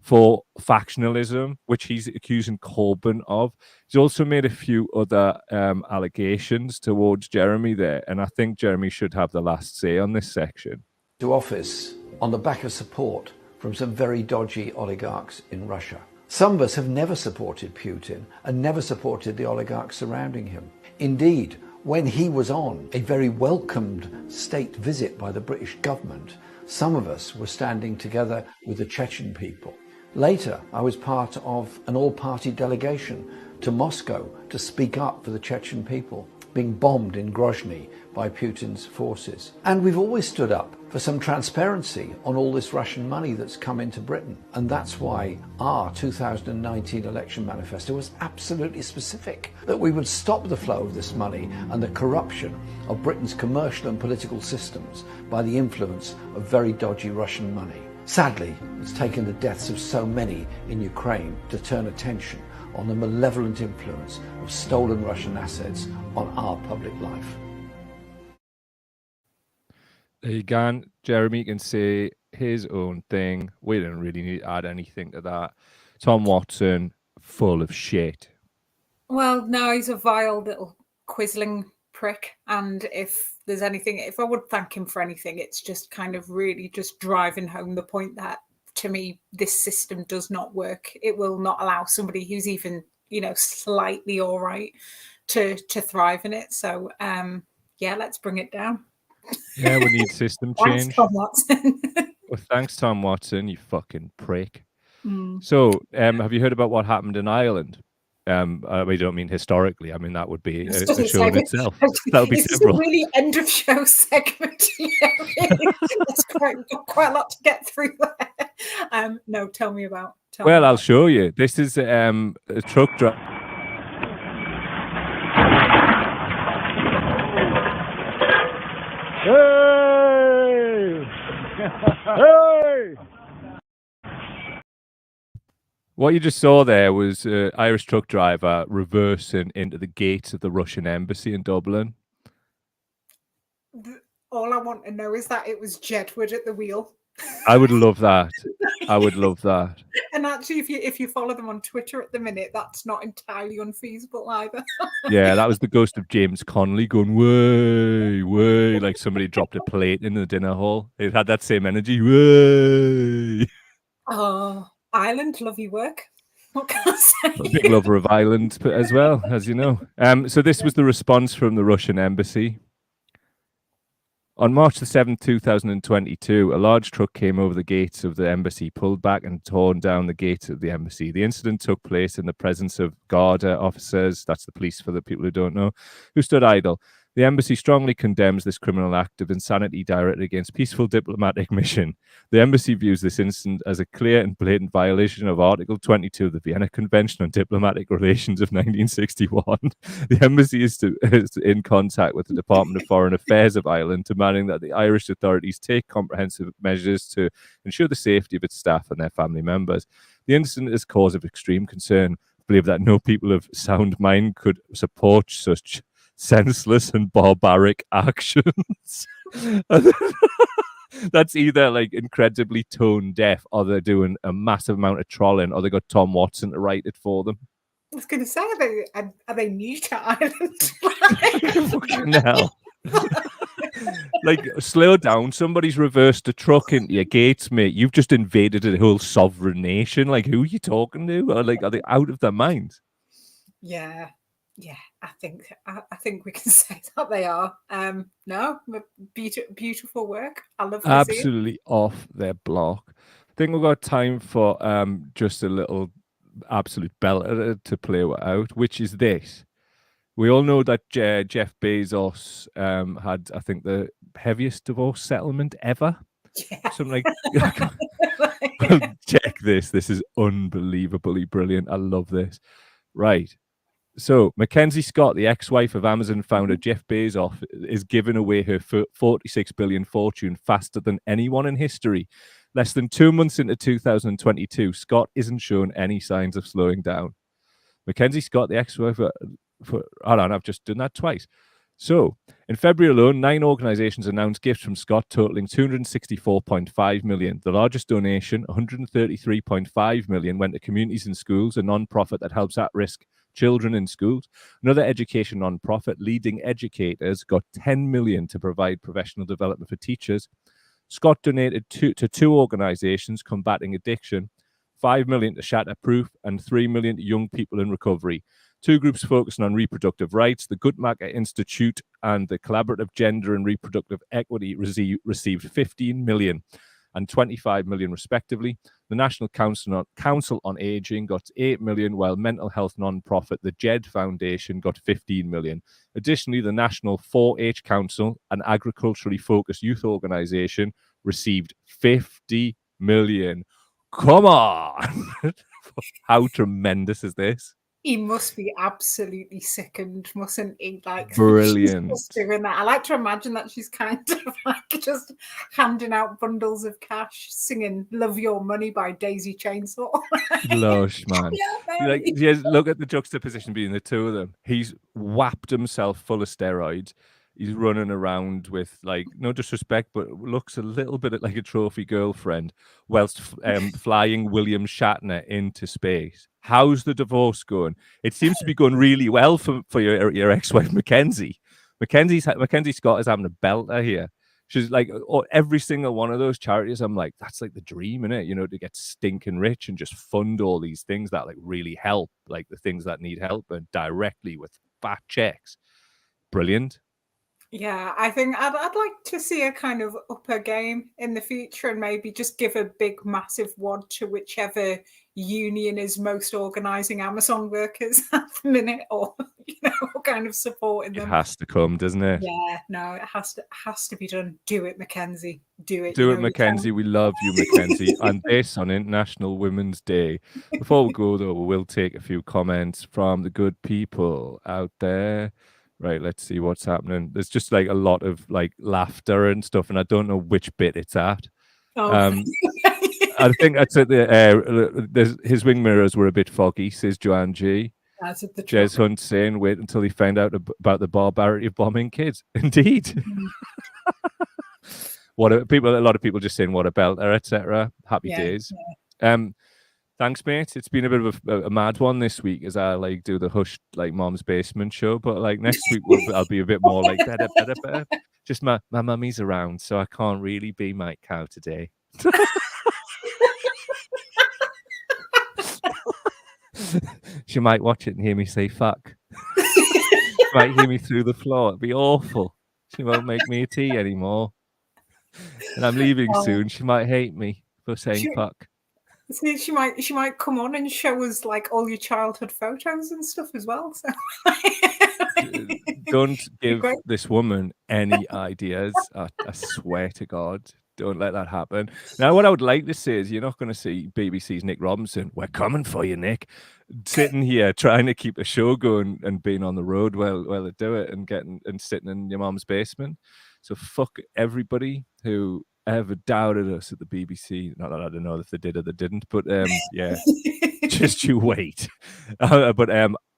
For factionalism, which he's accusing Corbyn of. He's also made a few other allegations towards Jeremy there, and I think Jeremy should have the last say on this section. To office on the back of support from some very dodgy oligarchs in Russia. Some of us have never supported Putin and never supported the oligarchs surrounding him. Indeed, when he was on a very welcomed state visit by the British government, some of us were standing together with the Chechen people. Later, I was part of an all-party delegation to Moscow to speak up for the Chechen people being bombed in Grozny by Putin's forces. And we've always stood up for some transparency on all this Russian money that's come into Britain. And that's why our 2019 election manifesto was absolutely specific, that we would stop the flow of this money and the corruption of Britain's commercial and political systems by the influence of very dodgy Russian money. Sadly, it's taken the deaths of so many in Ukraine to turn attention on the malevolent influence of stolen Russian assets on our public life. There you go. Jeremy can say his own thing. We didn't really need to add anything to that. Tom Watson, full of shit. Well, no, he's a vile little quizzling prick. And if there's anything, if I would thank him for anything, it's just kind of really just driving home the point that, to me, this system does not work. It will not allow somebody who's even, slightly all right to thrive in it. So, yeah, let's bring it down. Yeah, we need system change. Thanks, Tom Watson. Well, thanks, Tom Watson, you fucking prick. So, have you heard about what happened in Ireland? We don't mean historically. I mean, that would be a show in itself. That would be several. It's a really end of show segment. We've got quite a lot to get through there. No, tell me about. I'll show you. This is a truck driver. Hey! Hey! What you just saw there was an Irish truck driver reversing into the gates of the Russian embassy in Dublin. All I want to know is that it was Jedward at the wheel. I would love that. I would love that. And actually, if you follow them on Twitter at the minute, that's not entirely unfeasible either. Yeah, that was the ghost of James Connolly going, way, way, like somebody dropped a plate in the dinner hall. It had that same energy. Way. Oh, Ireland, love your work. What can I say? A big lover of Ireland as well, as you know. So this was the response from the Russian embassy. On March the 7th, 2022, a large truck came over the gates of the embassy, pulled back and torn down the gates of the embassy. The incident took place in the presence of Garda officers, that's the police for the people who don't know, who stood idle. The embassy strongly condemns this criminal act of insanity directed against peaceful diplomatic mission. The embassy views this incident as a clear and blatant violation of Article 22 of the Vienna Convention on Diplomatic Relations of 1961. The embassy is in contact with the Department of Foreign Affairs of Ireland, demanding that the Irish authorities take comprehensive measures to ensure the safety of its staff and their family members. The incident is cause of extreme concern. I believe that no people of sound mind could support such senseless and barbaric actions. That's either like incredibly tone deaf, or they're doing a massive amount of trolling, or they got Tom Watson to write it for them. I was going to say, are they new to Ireland? Fucking hell. Like, slow down. Somebody's reversed a truck into your gates, mate. You've just invaded a whole sovereign nation. Like, who are you talking to? Or like, are they out of their minds? Yeah, I think we can say that they are. No, beautiful work. I love absolutely off their block. I think we've got time for just a little absolute belter to play out, which is this. We all know that Jeff Bezos had, I think, the heaviest divorce settlement ever. Yeah. Something like, check this. This is unbelievably brilliant. I love this. Right. So Mackenzie Scott, the ex-wife of Amazon founder Jeff Bezos, is giving away her 46 billion fortune faster than anyone in history. Less than 2 months into 2022, Scott isn't showing any signs of slowing down. Mackenzie Scott, the ex-wife hold on, I've just done that twice. So, in February alone, 9 organizations announced gifts from Scott totaling 264.5 million. The largest donation, 133.5 million, went to communities and schools, a non-profit that helps at-risk children in schools. Another education non-profit, Leading Educators, got 10 million to provide professional development for teachers. Scott donated to 2 organizations combating addiction, 5 million to Shatterproof, and 3 million to young people in recovery. 2 groups focusing on reproductive rights, the Guttmacher Institute and the Collaborative Gender and Reproductive Equity received 15 million and 25 million respectively. The National Council on Aging got 8 million, while mental health non-profit, the JED Foundation, got 15 million. Additionally, the National 4-H Council, an agriculturally focused youth organization, received 50 million. Come on! How tremendous is this? He must be absolutely sickened, mustn't he? Like, brilliant. She's just doing that. I like to imagine that she's kind of like just handing out bundles of cash, singing "Love Your Money" by Daisy Chainsaw. Lush, man. Look at the juxtaposition between the two of them. He's whapped himself full of steroids. He's running around with, like, no disrespect, but looks a little bit like a trophy girlfriend, whilst flying William Shatner into space. How's the divorce going? It seems to be going really well for your ex-wife, Mackenzie. Mackenzie Scott is having a belter here. She's like, every single one of those charities, I'm like, that's like the dream, innit? You know, to get stinking rich and just fund all these things that like really help, like the things that need help, and directly with fat checks. Brilliant. Yeah, I think I'd like to see a kind of upper game in the future and maybe just give a big, massive wad to whichever union is most organising Amazon workers at the minute, or kind of supporting them. It has to come, doesn't it? Yeah, no, it has to be done. Do it, Mackenzie. Do it. Do it, Mackenzie. We love you, Mackenzie. And this on International Women's Day. Before we go, though, we will take a few comments from the good people out there. Right, let's see what's happening. There's just like a lot of like laughter and stuff, and I don't know which bit it's at. I think that's at his wing mirrors were a bit foggy, says Joanne G. That's at the Jez Hunt saying, wait until he found out about the barbarity of bombing kids. Indeed. A lot of people just saying what a belter, etc. Happy days. Yeah. Thanks, mate. It's been a bit of a mad one this week as I like do the hushed like Mom's Basement show, but like next week I'll be a bit more like better. Just my mummy's around, so I can't really be Mike Cow today. She might watch it and hear me say fuck. She might hear me through the floor. It'd be awful. She won't make me a tea anymore. And I'm leaving soon. She might hate me for saying fuck. See, she might come on and show us like all your childhood photos and stuff as well. So don't give this woman any ideas. I swear to God, don't let that happen. Now, what I would like to say is you're not going to see BBC's Nick Robinson. We're coming for you, Nick. Sitting here trying to keep a show going and being on the road while they do it and sitting in your mom's basement. So fuck everybody who ever doubted us at the BBC. Not that I don't know if they did or they didn't, but yeah, just you wait. But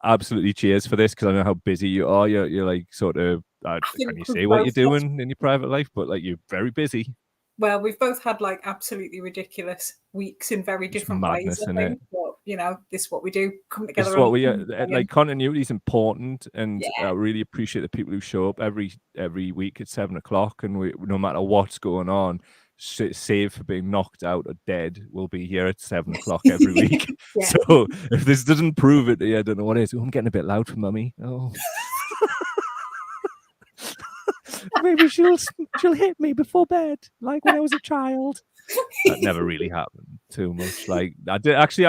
absolutely cheers for this, because I know how busy you are. You're like sort of, can you say what you're doing in your private life? But like you're very busy. Well, we've both had like absolutely ridiculous weeks in very different ways. I think. But this is what we do. Come together. This is what we like. Continuity is important, and I really appreciate the people who show up every week at 7:00, and we, no matter what's going on, save for being knocked out or dead, we'll be here at 7:00 every week. So if this doesn't prove it, I don't know what it is. I'm getting a bit loud for mummy. Oh. Maybe she'll hit me before bed, like when I was a child. That never really happened too much. Like I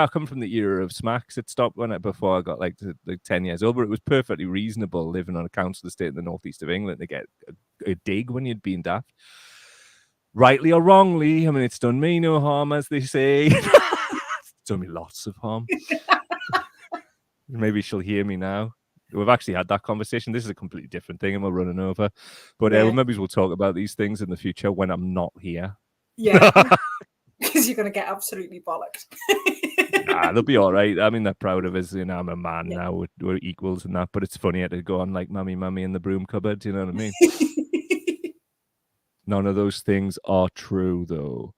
come from the era of smacks. It stopped before I got like 10 years old, but it was perfectly reasonable living on a council estate in the northeast of England to get a dig when you'd been daft. Rightly or wrongly, I mean, it's done me no harm, as they say. It's done me lots of harm. Maybe she'll hear me now. We've actually had that conversation. This is a completely different thing, and we're running over. But Yeah. maybe we'll talk about these things in the future when I'm not here. Yeah, because you're going to get absolutely bollocked. Nah, they'll be all right. I mean, they're proud of us. I'm a man Yeah. now. We're equals and that. But it's funny to go on like mummy in the broom cupboard. You know what I mean? None of those things are true, though.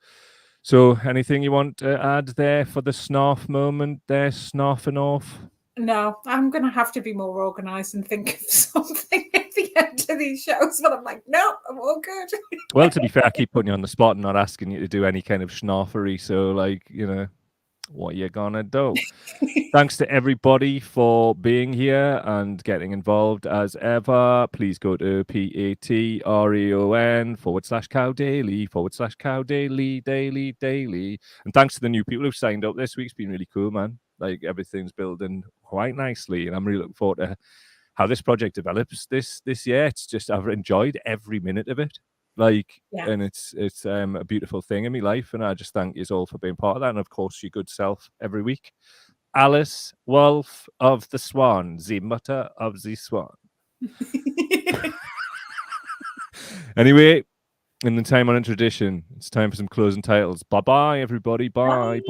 So, anything you want to add there for the snarf moment there, snarfing off? No, I'm going to have to be more organised and think of something at the end of these shows. But I'm like, no, I'm all good. Well, to be fair, I keep putting you on the spot and not asking you to do any kind of snarfery. So, what you gonna do? Thanks to everybody for being here and getting involved as ever. Please go to patreon.com/cow daily daily. And thanks to the new people who've signed up this week. It's been really cool, man. Like everything's building quite nicely, and I'm really looking forward to how this project develops this year. It's just I've enjoyed every minute of it. And it's a beautiful thing in my life, and I just thank you all for being part of that, and of course your good self every week. Alice Wolf of the Swan, the mutter of the swan. Anyway, in the time-honored tradition, it's time for some closing titles. Bye-bye, everybody. Bye.